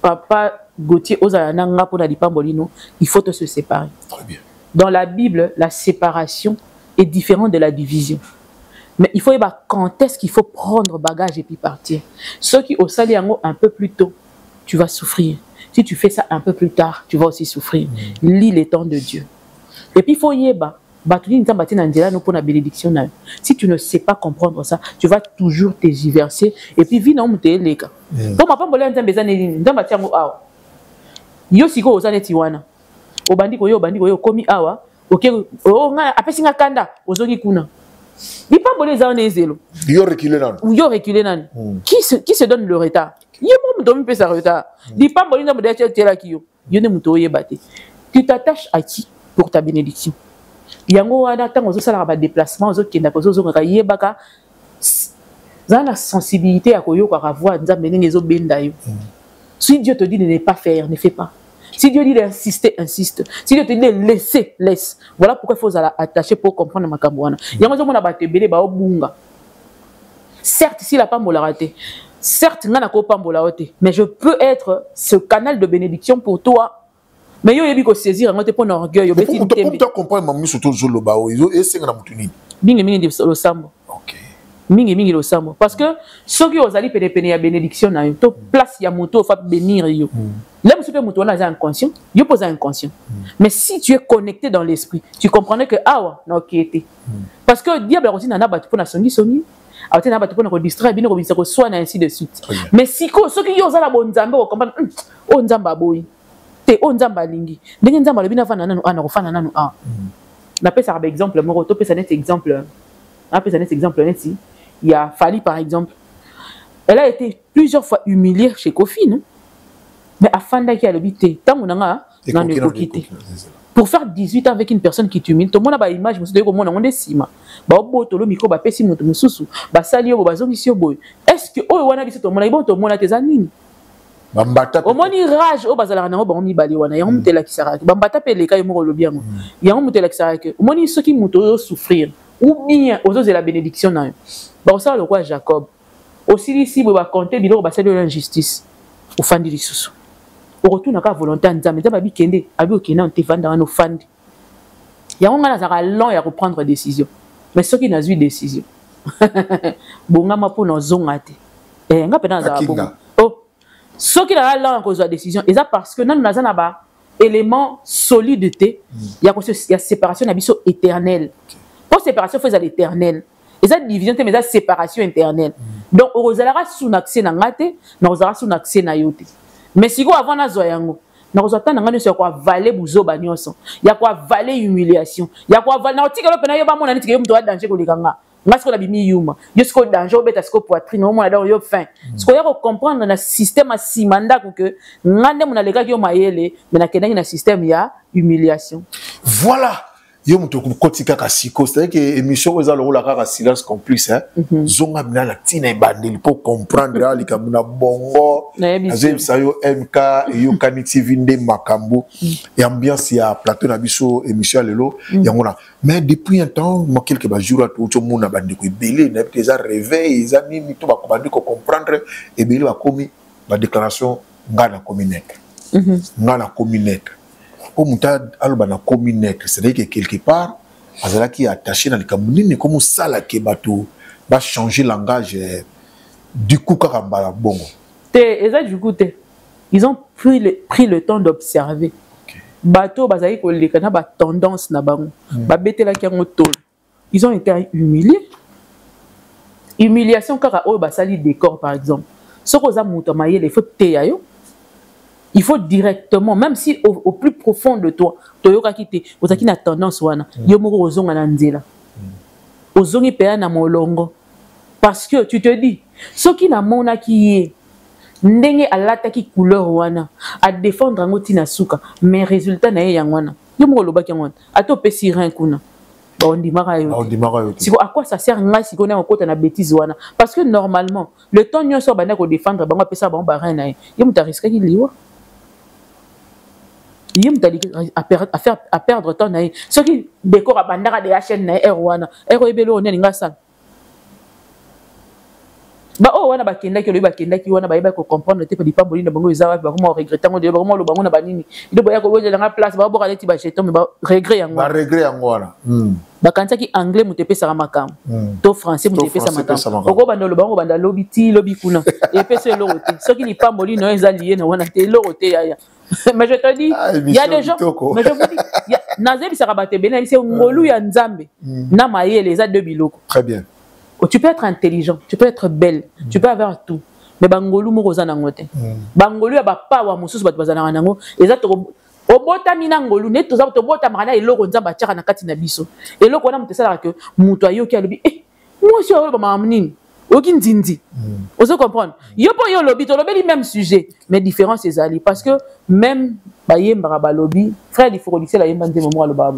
papa Gauthier Ozananga pour la Dipambolino, il faut se séparer. Très bien. Dans la Bible, la séparation est différente de la division. Mais il faut savoir quand est-ce qu'il faut prendre bagage et puis partir. Ceux qui au saliango un peu plus tôt, tu vas souffrir. Si tu fais ça un peu plus tard, tu vas aussi souffrir. Lis les temps de Dieu. Et puis il faut y si tu ne sais pas comprendre ça, tu vas toujours tergiverser et puis vite on te leka. Pour ma femme bolé nzambe zane nzamba tiango awa. Yo siko ozane tiwana. Obandi ko yo komi awa. OK o nga apesinga kanda ozongi kuna. Di pas bolé zane zelo. Yo reculer nan. Qui se donne le retard? Yo mo domi pe sa retard. Di pas bolé nzambe de tela kiyo. Yo ne muto yebate. Tu t'attaches à qui pour ta bénédiction? Yango wana tango zo sala ba déplacement zo kenda ko zo ka yebaka za la sensibilité à koyo kwa voix nzambe ndenge zo benda yo. Si Dieu te dit de ne pas faire, ne fais pas. Si Dieu dit d'insister, insiste. Si Dieu te dit de laisser, laisse. Voilà pourquoi il faut attacher pour comprendre ma camouana. Il y a un moment où il y a bunga. Certes, si la femme l'a raté, certes, mais je peux être ce canal de bénédiction pour toi. Mais il y a des saisir, il y a un orgueil. Comment tu comprends, maman, surtout le bao, et c'est un moutouni. Mingi le sambo. Ok. Mingi le sambo. Parce que ceux qui ont allé pédépéné la bénédiction, to place ya moto, faut bénir yo. Là, monsieur le moto, on a inconscient, yo pose inconscient. Mais si tu es connecté dans l'esprit, tu comprendrais que ah ouais, non, ok, était. Parce que diable aussi n'a pas pour la songi. Alors, tu n'as pas de distraire, bien de soin, ainsi de suite. Mais si ceux qui ont la bonne zambe, on comprend, on zamba boy. On zamba lingi. Dès que zamba le bien avant, on a refait un an. On appelle ça par exemple, mon retour, c'est un exemple. On appelle ça un exemple. Il y a Fali par exemple. Elle a été plusieurs fois humiliée chez Kofi, non? Mais à Fanda qui a le bité, tant on a quitté. Pour faire 18 ans avec une personne qui t'humile, tout le monde a une image, je me suis dit, comment on est si mal. Le micro, est-ce que, oh, on a vu tout le monde a tes amis. Au moins, il rage, au bazar, on a mis bali, on a un mutel qui s'arrête. Bambata paye les cas, il le bien. Il y a un mutel qui s'arrête. Au moins, il ceux qui m'ont souffrir. Ou bien, aux autres, c'est la bénédiction. Bon, ça, le roi Jacob. Aussi, ici, on va compter, il va passer de l'injustice. Au fan du sous. Au retour, on a volonté en disant, mais ça va bien kende, avec aucun on te vend dans nos fans. Il y a un gars long à reprendre décision. Mais ceux qui n'ont eu décision. Bon, on a pour nos zones. Et on a pas oh, ceux qui n'ont long à cause de la décision, et ça parce que nous avons un élément solidité. Il y a séparation d'abysso éternelle. Pour séparation, il faut l'éternel. Et ça division, mais ça séparation éternelle. Donc, on a sous accès à ngate, on a sous accès à yote. Mais si vous avez un zoyango, nous avons sur quoi valer bouzo bagnoso. Il y a quoi valer humiliation. Il y a quoi valer. N'a pas de peine, mon ami qui est danger pour les gars. N'a pas de bimi yuma. Jusqu'au danger, au bêta, jusqu'au poitrine, au moins là, il y a faim. Ce qu'on a comprendre dans le système à simanda que n'ande mon alléga qui est maïele, mais n'a qu'un dans système il y a humiliation. Voilà. Yo muto kotika kasiko, c'est-à-dire que émission aux alors la rare silence complice hein. Zonga mina la tina bandeli pour comprendre ali kamuna bongo. Azem sayo MK et yo kaniti vinde makambo et ambiance ya plateau na biso émission lelo yangona. Mais depuis un temps, moi quelques jours tout le monde a bandi ko belé na peut-être réveil, ils a nini to ba bandi ko comprendre et belé ba komi ba déclaration ngana communette. Ngana communette. C'est-à-dire que quelque part, qui est attaché dans le Cameroun, comme ça, là, qui va changer le langage du coup, bon. Ils ont pris le temps d'observer. Bateau, tendance, ils ont été humiliés. Humiliation, car au décor, par exemple. Ce qu'on a il faut il faut directement, même si au plus profond de toi, tu as une tendance, parce que tu te dis, ce qui n'a pas qui est, ndenge alata ki couleur wana, à défendre en tina suka, mais résultat na yangwana. Yo mo loba ki ngwana, ato pesi rien kuna. Ba on dimara yo. Si à quoi ça sert nga si connait encore na bêtise wana? Parce que normalement, le temps nyo so bana ko défendre bango pesa bango ba rien na yo muta risque ki liwa. À perdre temps naï ceux qui décorent à bandara de la chaîne naï erwana ebelo on ninga ça ba oh wana bakenda ki ki wana ba ko comprendre te pas boli na bango ezawa ba ko regretter ngo de ba ko lo bango na banini ido ba ya ko boje na place ba boka leti ba jeton mais ba regret yango wana ba kanta ki anglais mutepe sa makam to français mutepe sa makam oko banda lo bango banda lobi ti lobi kuna et pe se loroté ceux qui pas boli no ezalié na wana te loroté ya. Mais je te dis, il y a des gens, mais je vous dis, Nazem Sarabate Benaï, c'est un ngolou ya nzambe, na maïe les a deux biloko. Très bien. Tu peux être intelligent, tu peux être belle, tu peux avoir tout, mais bangolou mo roza nangote. Bangolou ya ba pa wa mususu bat bazana nango, ezat obota mina ngolou net toza to bota marana eloko nzamba tchaka na kati na biso. Eloko na mutesala que muto ayo ki alobi, moi je ba mamnini. Aucune dindi. Vous comprenez? Yo po yo lobby, to lobby même sujet, mais différent c'est ali parce que même ba yemba ba lobby, frère il faut redire la yemba ndé momo aloba.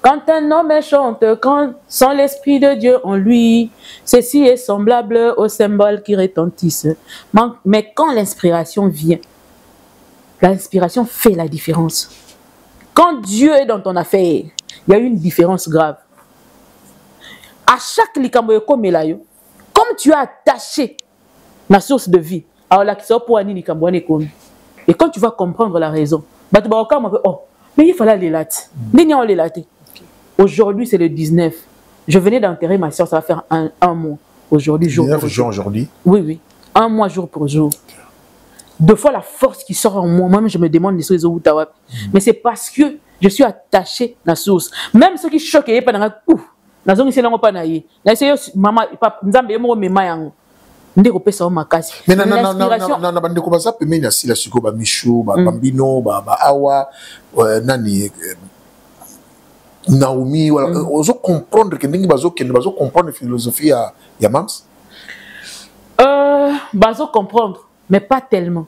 Quand un homme chante, quand sans l'esprit de Dieu en lui, ceci est semblable au symbole qui retentisse. Mais quand l'inspiration vient, L'inspiration fait la différence. Quand Dieu est dans ton affaire, il y a une différence grave. À chaque likambo comme tu as attaché la source de vie, alors là, et quand tu vas comprendre la raison, oh, mais il fallait les lattes. Aujourd'hui, c'est le 19. Je venais d'enterrer ma soeur, ça va faire un mois. Aujourd'hui, jour pour jour. Aujourd'hui? Oui, oui. Un mois, jour pour jour. Deux fois la force qui sort en moi, moi-même, je me demande les choses où mais c'est parce que je suis attaché à la source. Même ceux qui choquent, il n'y a pas de ouf. Maman, papa, mais Naomi, ozo comprendre que ningi bazo comprendre philosophie à Mams. Bazo comprendre, mais pas tellement.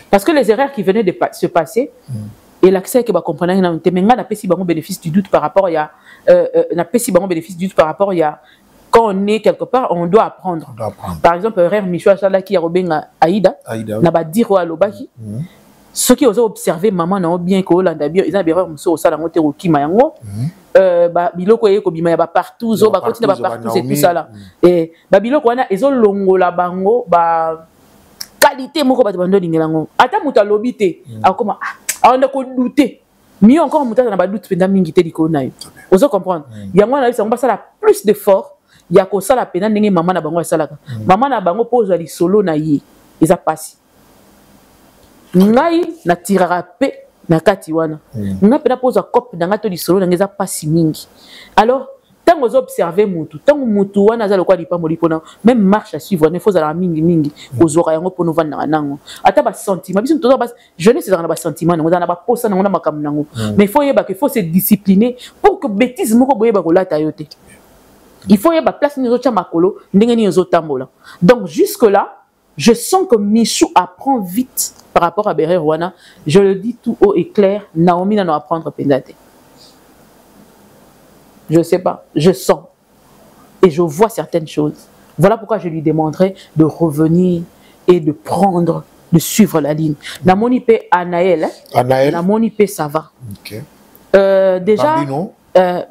Parce que les erreurs qui venaient de se passer et l'accès que ba comprendre na temenga na pesi bango bénéfice du doute par rapport il y a na pesi bango bénéfice du doute par rapport il y a quand on est quelque part on doit apprendre. Par exemple erreur Michou Achala qui a robenga Aïda na ba dire à lobaki. Ceux qui ont observé maman n'a bien que Hollande bien ils ont erreur muso ça la montée au kimayango ba biloko yeko bima ba partout zo ba continue ba partout c'est tout ça là et ba biloko wana ezo longola bango ba qualité moko ba bando lingelango ata muta lobité akoma on a ko douter mieux encore muta na ba doute penda mingi te diko na yo ozo comprendre yango na bisa ça la plus d'effort ya ko sala pena ndenge maman na bango salaka maman na bango pose ali solo na yi eza passi ngai na tirara pe na kati wana nga pena pose cop na ngato di solo na ngeza passi mingi alors tant aux observer mutu tant mutu wana za lokwa lipa molipona même marche à suivre ne faut la mingi ozora yango pour nous vendre nango ata ba sentiment biso tozo ba jeunesse dans ba sentiment nango na ba posa nango na makam nango mais faut yeba que faut se discipliner pour que bêtise moko boye ba kolata yote il faut yeba place ni zocha makolo ndenge ni zotambola donc jusque là je sens que Michou apprend vite par rapport à Bérer Rwanda. Je le dis tout haut et clair, Naomi n'en a apprendre pendate. Je ne sais pas, je sens. Et je vois certaines choses. Voilà pourquoi je lui demanderai de revenir et de prendre, de suivre la ligne. Namoni P. Anaël. Namoni P. ça va. Okay. Déjà,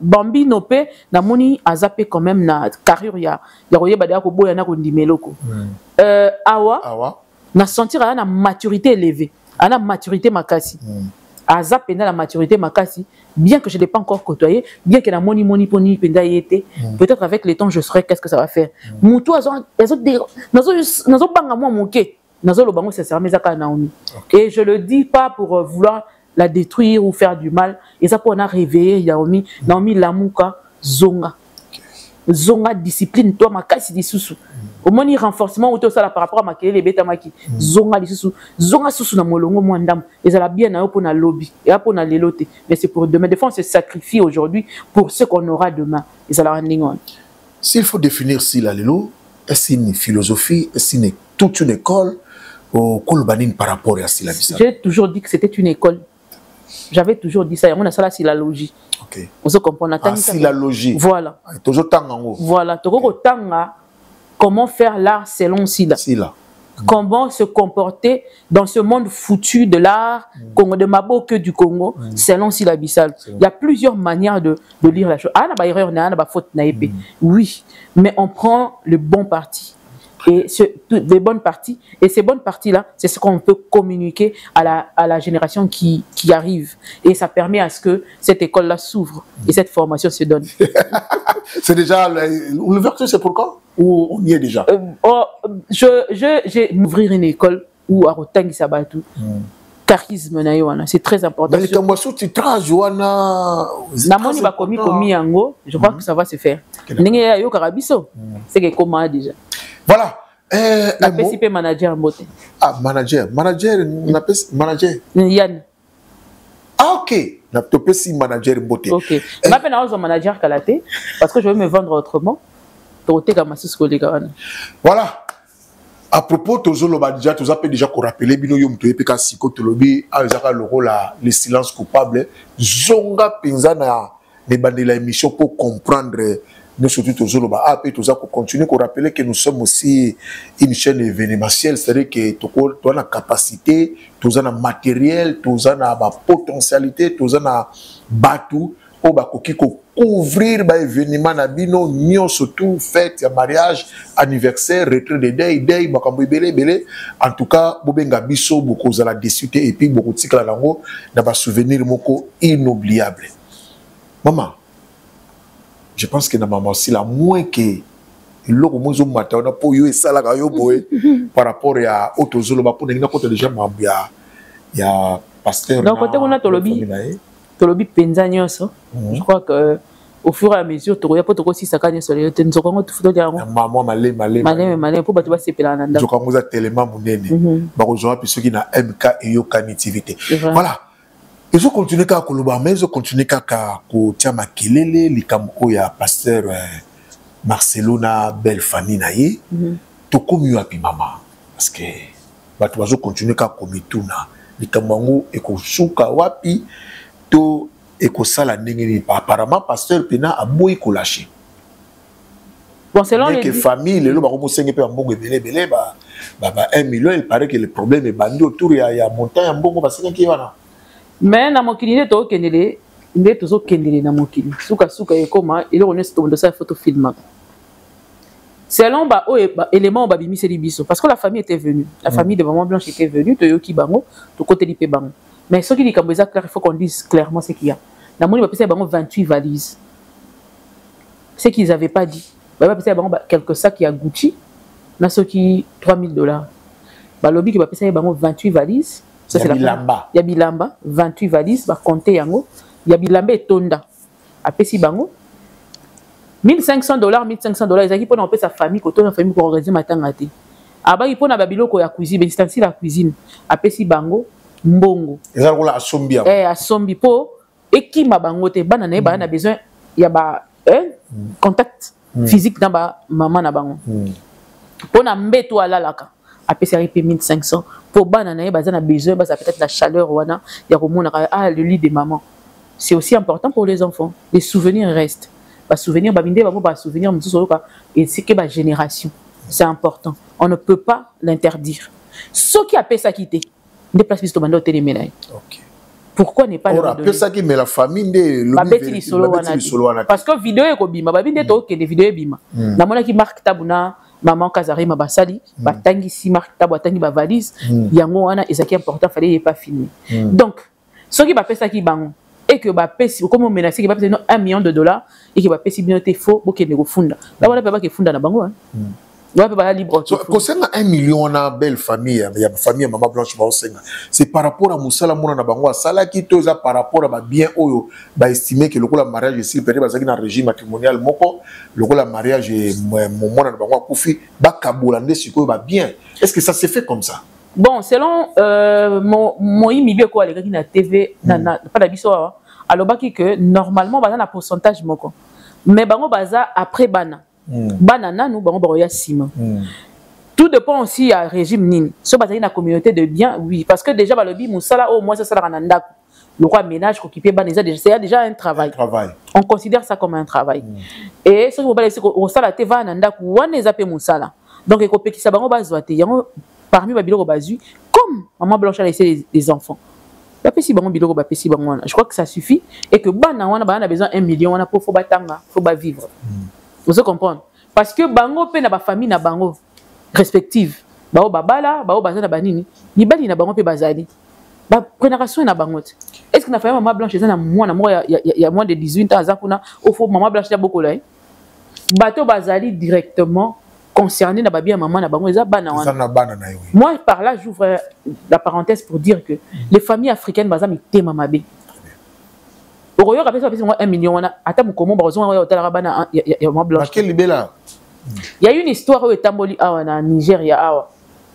Bambino P. Namoni a zappé quand même na carrure ya roye badea ko boya na ko ndimeloko. Awa. Na sentir à la maturité élevée, à la maturité makasi. À zappé na la maturité makasi, bien que je ne l'ai pas encore côtoyé, bien que la moni poni penda y était, peut-être avec le temps je saurais qu'est-ce que ça va faire. Moutou nazo banga moi moké, nazo lo bango c'est ça mais zaka Naomi. Et je le dis pas pour vouloir la détruire ou faire du mal, et ça pour on a réveillé Naomi Lamuka zonga. Zonga discipline toi makasi disusu. Au moins renforcement auto ça par rapport à makele beta maki. Zonga disusu. Zonga susu na molongo mwandam. Et ça la bien na pour na lobby et pour na lelote. Mais c'est pour demain. Des fois on se sacrifie aujourd'hui pour ce qu'on aura demain. Et ça la rending on. S'il faut définir si la lelo, est-ce une philosophie, est-ce une toute une école au Kolobanine par rapport à Sila Bissau? J'ai toujours dit que c'était une école. J'avais toujours dit ça. On a ça là, c'est la logique. Ok. On se comprend. C'est la logique. Voilà. Voilà. Tanga. Comment faire l'art selon Sila. Comment se comporter dans ce monde foutu de l'art Congo de Mabo que du Congo selon Sila Bissau. Il y a plusieurs manières de lire la chose. Ah, na ba erreur na ba faute na épée. Oui, mais on prend le bon parti. Et des bonnes parties, et ces bonnes parties-là, c'est ce qu'on peut communiquer à la génération qui arrive. Et ça permet à ce que cette école-là s'ouvre et cette formation se donne. C'est déjà l'ouverture, c'est pourquoi? Ou on y est déjà? J'ai ouvrir une école où à Rotangi Sabatu. Charisme na yoana, c'est très important. Mais quand moi tu traces joana namoni ba komi yango, je crois que ça va se faire. Ndenge ya yo karabiso, c'est que comment déjà. Voilà. La PCP manager mbote. Ah, manager. Yann. Ah, ok. La PCP manager mbote. Ok. Ma peine à manager kalaté parce que je veux me vendre autrement. Voilà. À propos, tu as déjà rappelé, le rôle, le silence coupable. Zonga Pinzana, les l'émission pour comprendre nous surtout toujours continuer à rappeler que nous sommes aussi une chaîne événementielle, c'est-à-dire que tu as la capacité, tu as le matériel, tu as la potentialité, tu as la bateau pour couvrir les événements nabino, surtout fête, mariage, anniversaire, retrait de day, en tout cas, bobenga biso beaucoup za la discuter et puis beaucoup de la langue, na souvenir moko inoubliable. Maman, je pense que na maman aussi la moins que l'eau mozo matana pour yo et ça la yo boy par rapport à autozolo ba pour n'ina côté déjà ya pasteur. Donc côté on a tolobi penza nyonso. Je crois que au fur et à mesure tu regardes pour aussi sakanya sur les tenzokongo tout futo diango. Maman malé pour batu ba sepela nanda. Jokango za tellement munene. Ba rejoindre puis ceux qui na MK et yo connectivité. Voilà. Ils ont continué à koloba mais ils ont continué à ko tia makelele likambo ya pasteur Marcelo na belle famille na ye. To komi api mama parce que batu bazo continuer à komituna likambo e ko suka wapi to ekosala ndenge apparemment pasteur pena a boyi ko lâcher. Bon selon les familles le ba ko senge pe mbongo belé ba 1 million, il paraît que le problème est bandu autour ya montagne mbongo parce que wana. Mais na mokili ne to kendele nde tozo kendele na mokili suka ekoma ile on est de ça photo film. Selon ba élément ba bimi biso parce que la famille était venue, la famille de maman Blanche était venue to yoki bango to côté lipe bango. Mais ce qui dit comme ça clair, il faut qu'on dise clairement ce qu'il y a. Dans mon livre, il y a 28 valises. Ce qu'ils n'avaient pas dit. Il y a quelques sacs qui a Gucci. Il y a qui $3000. Le lobby qui va passer 28 valises. Ça c'est la bilamba. Il y a bilamba, 28 valises, va compter yango. Il y a bilamba et tonda. Après si bango $1500, $1500 ils ont sa famille côté la famille pour organiser matin ngati. Aba il pona babiloko ya cuisine, c'est la cuisine. Après si bango mbongo eza kola asombi asombi po ekima bango te bana na ba na besoin ya ba contact physique na ba maman na bango po na mbeto alalaka apesa ripe 1500 po bana na ba na besoin ba ça peut-être la chaleur wana ya komona le lit de maman. C'est aussi important pour les enfants, les souvenirs restent ba souvenir ba binde ba souvenir mususu ka et c'est que ba génération, c'est important, on ne peut pas l'interdire. Ce qui a pesa quitter des places bisto bando téléménai. OK. Pourquoi n'est pas le donner? Ça qui met la famille de parce que vidéo eko bima ba binde to ke des vidéos bima. Na mona ki marque tabuna maman Kazari mabasali ba tangi si marque tabu tangi ba valise yango wana ezaki important fallait pas filmer. Donc ce qui ba pesa ki bango et que ba pesi comme on menacer ki ba pesa $1 million et que ba pesi bien te faux bo ke nego funda. La wala pe ba ke funda na bango hein. Concernant 1 million na belle famille, il y a une famille maman Blanche c'est par rapport à Moussala Mouna na bango sala qui toza par rapport à bien oyo ba estimer que le mariage ici peut-être bazaki na régime matrimonial moko le mariage moment na bango kufi ba kabolande siko ba bien. Est-ce que ça s'est fait comme ça? Bon, selon mon imibé ko aleka ki na TV na pas d'abiso alobaki que normalement baza na pourcentage moko mais bango baza après bana banana nous bango ya sima. Tout dépend aussi à régime nini. So bazali na communauté de bien, oui, parce que déjà balobi musala au moins ça sera na ndako. Le roi ménage occupé baneza déjà déjà un travail. On considère ça comme un travail. Et ce que vous parlez c'est au sala te va na ndako wana ezape musala. Donc ekopekisa bango bazwate yango parmi babiloko bazu comme maman Blanche a laissé les enfants. Bapesi bango biloko bapesi bango wana. Je crois que ça suffit et que bana wana bana besoin 1 million wana pour faut batanga, faut ba vivre. Vous comprenez? Parce que bango pe na ba famille na bango respective bao babala bao bazana banini ni bali na bango pe bazali ba prenaka soin na bango. Est-ce que na famille maman Blanche na mwana mo ya moins de 18 ans azakuna au faut maman Blanche ya bokola bato bazali directement concerné na babia maman na bango eza bana wana. Moi par là j'ouvre la parenthèse pour dire que les familles africaines bazami tema mabe. Il y a une histoire où Etamboli en Nigeria.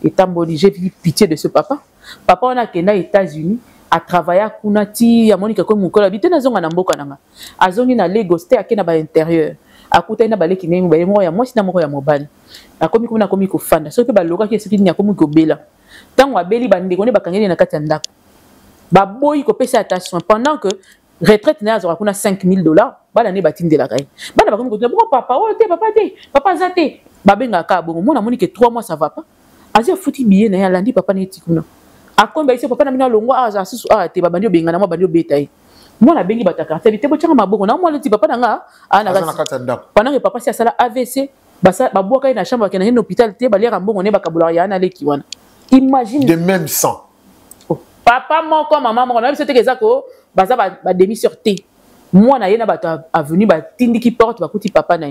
Etamboli, j'ai vu pitié de ce papa. Papa on a été aux États-Unis à travailler à Kunati, à Monica comme Mukola, habité dans un amboka nanga. À zone na Lagos, c'était à Kena ba intérieur. À côté na balé qui n'est pas moi, moi c'est na moi ya mobile. À comme na comme ko fanda. Ce que ba loka qui est ce qui n'y a comme ko bela. Tant wa beli bande kone ba kangeli na kati ndako. Ba boy ko pesa attention pendant que retraite na azora kuna $5,000 bana ne batinde la kai bana ba ko bon papa oh te papa zate babenga ka bongo mona moni que 3 mois ça va pas azia futi billet na ya landi papa ne tikuna akomba ise papa na mina longwa aza susu te babandi obenga na mo bandi obetai mona bengi bataka te bo changa mabongo na mo le ti papa na nga ana kata pendant que papa si asala AVC basa baboka na chambre kana na hôpital te balia mbongo ne bakabula ya na leki wana imagine de même sang papa moko maman moko na biso te kezako baza ba demi sur T moi na yena bato avenue ba tindi qui porte ba kuti papa na.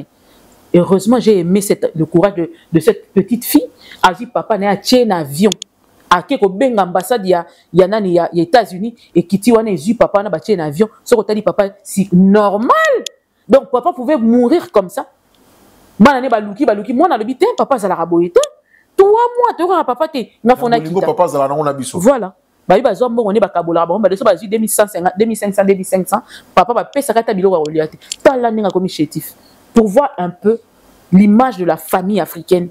Heureusement j'ai aimé le courage de cette petite fille a dit papa na tient avion ake ko benga ambassade ya nani ya États-Unis et kiti wana ezu papa na ba tient avion so ko tali papa si normal donc papa pouvait mourir comme ça bana ne baluki moi na le bitin papa za la raboyete 3 mois te ko papa te nga fona kita papa za la na biso voilà ba biba zo mbongo ne bakabola ba de so ba 2500 2500 papa ba pesa kata bilo wa oliate tala ninga komi chétif pour voir un peu l'image de la famille africaine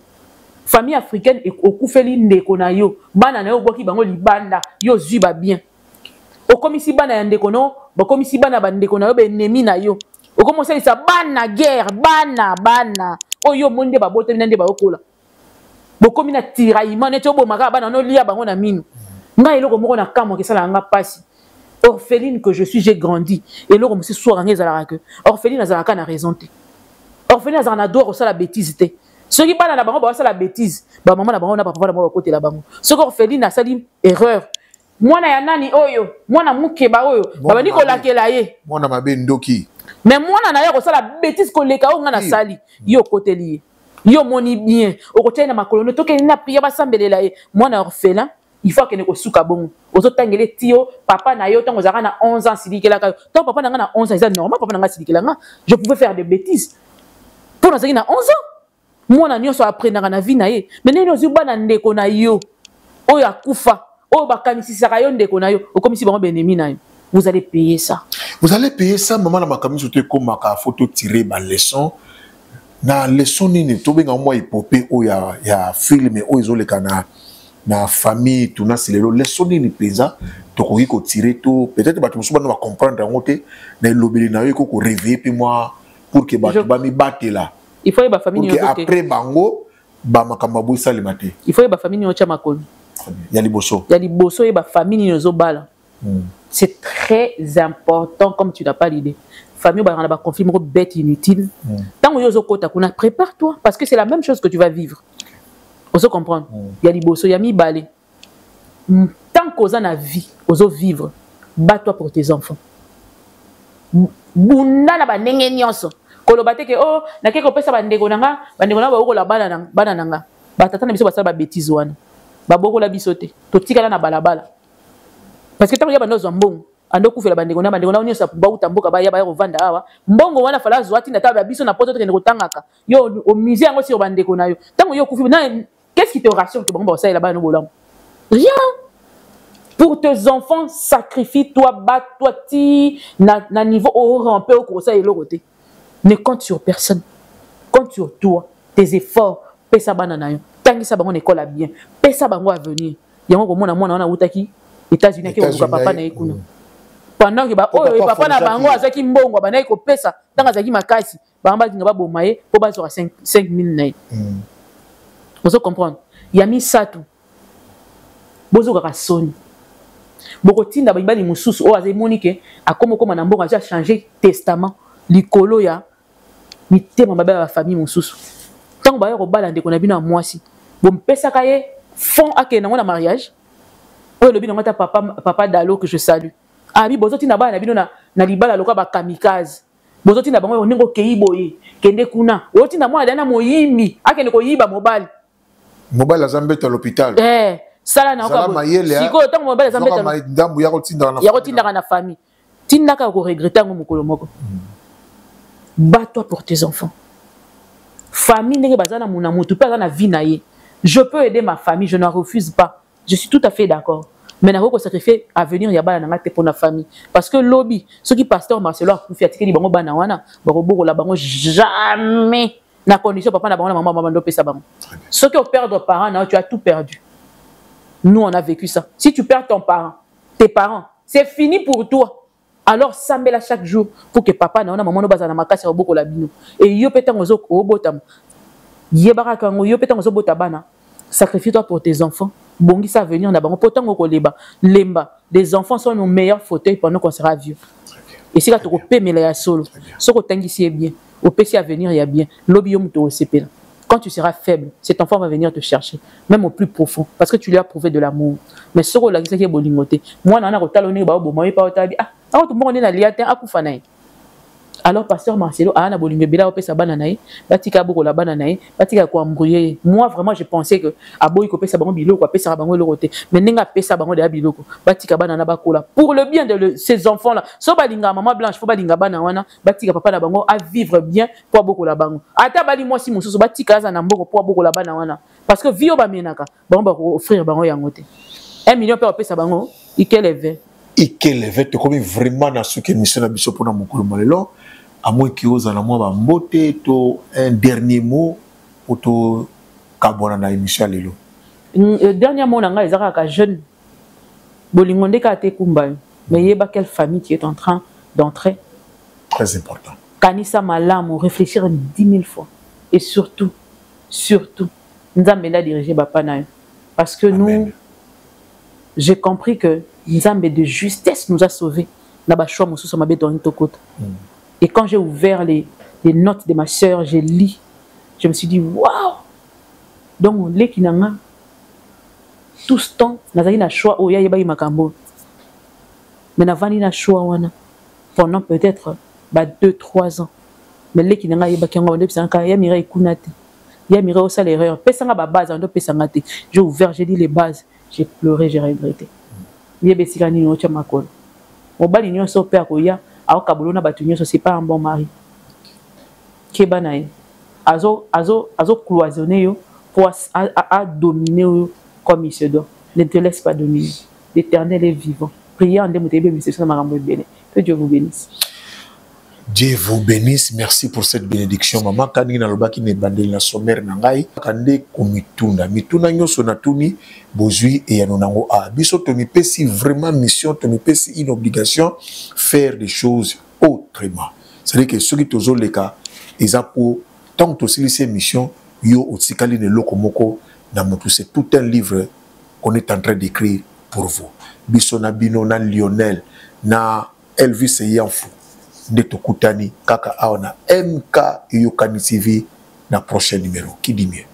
et okufeli ndeko na yo bana na yo boki bango libanda yo zui ba bien okomisi bana ya ndeko no bokomisi bana ba ndeko na yo be ennemi na yo okomosa isa bana guerre bana oyo monde ba bote nande ba okola bokomi na tiraillement ne to bomaka bana no lia bango na minu nga eloko moko na kamo ke sala nga pasi orpheline que je suis j'ai grandi et eloko monsieur soir nga ezala que orpheline azala ka na raison te orpheline azala na droit osala bêtise te soki bana na bango ba osala bêtise ba maman na bango na papa na bango côté la bango soki orpheline asali erreur mwana ya nani oyo mwana mukeba oyo baba niko lakela ye mwana mabe ndoki mais mwana na yo osala bêtise ko leka o nga na sali yo côté lié yo moni bien okotia na makolo no toke na priya basambelela ye mwana orphelin il faut que ne ko suka bongo ozo tangele tio papa na yo tango zaka na 11 ans silikela ka to papa na nga na 11 ans c'est normal papa na nga silikela nga je pouvais faire des bêtises pour na zaki na 11 ans mwana nyonso après na vie na ye mais nene ozu bana ndeko na yo oyo akufa oyo bakanisisaka yo ndeko na yo okomisi bango benemi na yo vous allez payer ça maman na makamisi te komaka photo tirer ba leçon na leçon nini to benga moi epopé oyo ya film oyo ezoleka na famille tuna silelo leçon nini peza to koki ko tirer to peut-être bato musuba na comprendre ngote na lobeli na yo ko réveiller puis moi pour que bato ba mi batela il faut ba famille yo après bango ba makamba bo salima te il faut ba famille yo chama makolo ya liboso et ba famille yo zo bala c'est très important comme tu n'as pas l'idée famille ba ba conflit moko bête inutile tant yo zo kota kuna prépare-toi parce que c'est la même chose que tu vas vivre. On se comprend. Il y a des bossos, il y a mi balé. Tant qu'on a la vie, on se vivre. Bats-toi pour tes enfants. Bunda na ba nenge nyonso. Kolobate ke oh na ke ko pesa ba ndeko nanga ba ko la bana nanga. Ba tata na biso ba sala ba bêtise wana. Ba boko la bisote. To tikala na balabala. Parce que tant ya ba nozo mbongo. Ando kufela ba ndeko na nyonso ba utamboka ba ya ba vanda awa. Mbongo wana fala zwati na taba biso na poto to ke ndeko tangaka. Yo au musée ngo si ba ndeko na yo. Tango yo kufi na qu'est-ce qui te rassure que bon ça là-bas nous volons? Rien. Pour tes enfants, sacrifie-toi, bats-toi, na niveau au rampé au conseil et l'autre. Ne compte sur personne. Compte sur toi, tes efforts, paie ça banana. Tant que ça va en école à bien, paie ça bango à venir. Il y a un moment on a outaki États-Unis qui ont papa na ekuna. Pendant que oh papa na bango azaki mbongo bana ko pesa tant azaki makasi bamba dinga ba bomaye po ba sur 5000 na. Vous comprenez? Il y a mis ça tout. Bozo kaka soni. Boko tinda ba ibali mususu o azai monique a comme na mbongo a changé testament likolo ya mitema mabe ba famille mususu. Tant ba yo bala ndeko na bino mwasi. Bon pesa kaye fond ake na ngona mariage. O le bino ngata papa Dalo que je salue. Ah bi bozo tinda ba na bino na libala loka ba kamikaze. Bozo tinda bango ningo keiboye kende kuna. O tinda mwa dana moyimi ake ndeko yiba mobile. Mobile azambeta à l'hôpital. Sala na okabo. Siko tango mobile azambeta. Ndambu ya kotinda na famille. Tinda ka ko regretter ngo mukolo moko. Bats-toi pour tes enfants. Famille ndenge bazana muna mutu pe na vie na ye. Je peux aider ma famille, je n'en refuse pas. Je suis tout à fait d'accord. Mais na ko sacrifier à venir ya bana na pour na famille parce que lobby ceux qui pasteur Marcelo a confié atiki bango bana wana bako la bango jamais. Na condition papa na bango maman ndo pesa bango. Ce qui perdre parents là tu as tout perdu. Nous on a vécu ça. Si tu perds ton parent, tes parents, c'est fini pour toi. Alors sambela chaque jour pour que papa na maman no bazana makasi oboko la bino et yo petango zo obotam yebara kango yo petango zo botabana sacrifie-toi pour tes enfants bongi ça venir na bango potango ko lemba des enfants sont nos meilleurs fauteuils pendant qu'on sera vieux et si ka to ko pemela ya solo soko tangisi bien au PC à venir il y a bien lobi yo muto sepela quand tu seras faible cet enfant va venir te chercher même au plus profond parce que tu lui as prouvé de l'amour mais soko la kisa ki bolingote moi na ko taloni ba bo moyi pa otabi ah alors tout le monde est dans liatin akufa naï alors pasteur Marcelo ana bolingo bela opesa bana naï batika boko la bana naï batika ko embrouiller moi vraiment je pensais que aboyi ko pesa bango biloko pesa bango lokote mais nenga pesa bango de biloko batika bana na bakola pour le bien de ces enfants là so balinga maman blanche faut balinga bana wana batika papa na bango à vivre bien pour boko la bango ata bali moi si mususu batika za na mboko pour boko la bana wana parce que vio ba menaka bango ba offrir bango yangote 1 million pe opesa bango ikeleve ikeleve te comme vraiment na ce que mission na biso pona mokolo malelo à moins que vous en moi bambote to un dernier mot pour to kabona na émission lelo dernier mot nanga ezaka ka jeune bolingonde ka te kumba mais yeba quelle famille qui est en train d'entrer très important kanisa malamu réfléchir 10 000 fois et surtout nzambe nda diriger papa na parce que nous j'ai compris que nzambe de justesse nous a sauvés na ba choix mosusu mabe dans tokota. Et quand j'ai ouvert les notes de ma sœur, j'ai lu, je me suis dit waouh. Donc les kinanga tout ce temps nazali na choix oya yeba makambo. Mais navani na choix wana pendant peut-être 2-3 ans. Mais les kinanga yeba kango onde pisanga ya mira ikunate. Ya mira au salaire erreur. Pesanga ba base ando pesanga te. J'ai ouvert, j'ai dit les bases, j'ai pleuré, j'ai regretté. Yebe sikani no chama makolo. Obali nyonso père koya ao kabulona batunyo so c'est pas un bon mari. Kebanae azo cloisonner yo pour à dominer yo comme il se doit. Ne te laisse pas dominer. L'Éternel est vivant. Priez en démotébé mais c'est ça marambo belé. Que Dieu vous bénisse. Dieu vous bénisse, merci pour cette bénédiction. Maman Kani na lobaki ne bandeli na sommaire na ngai kande komituna mituna nyoso na tuni bozui et yanonango a biso to mi pesi vraiment mission to mi pesi une obligation faire des choses autrement. C'est-à-dire que ceux qui tozo leka eza pour tant to silise mission yo otsikali ne lokomoko na motu c'est tout un livre qu'on est en train d'écrire pour vous. Biso na bino na Lionel na Elvis Yanfou de Tokutani, Kaka Aona, MK Yokani TV, na prochain numéro. Qui dit mieux?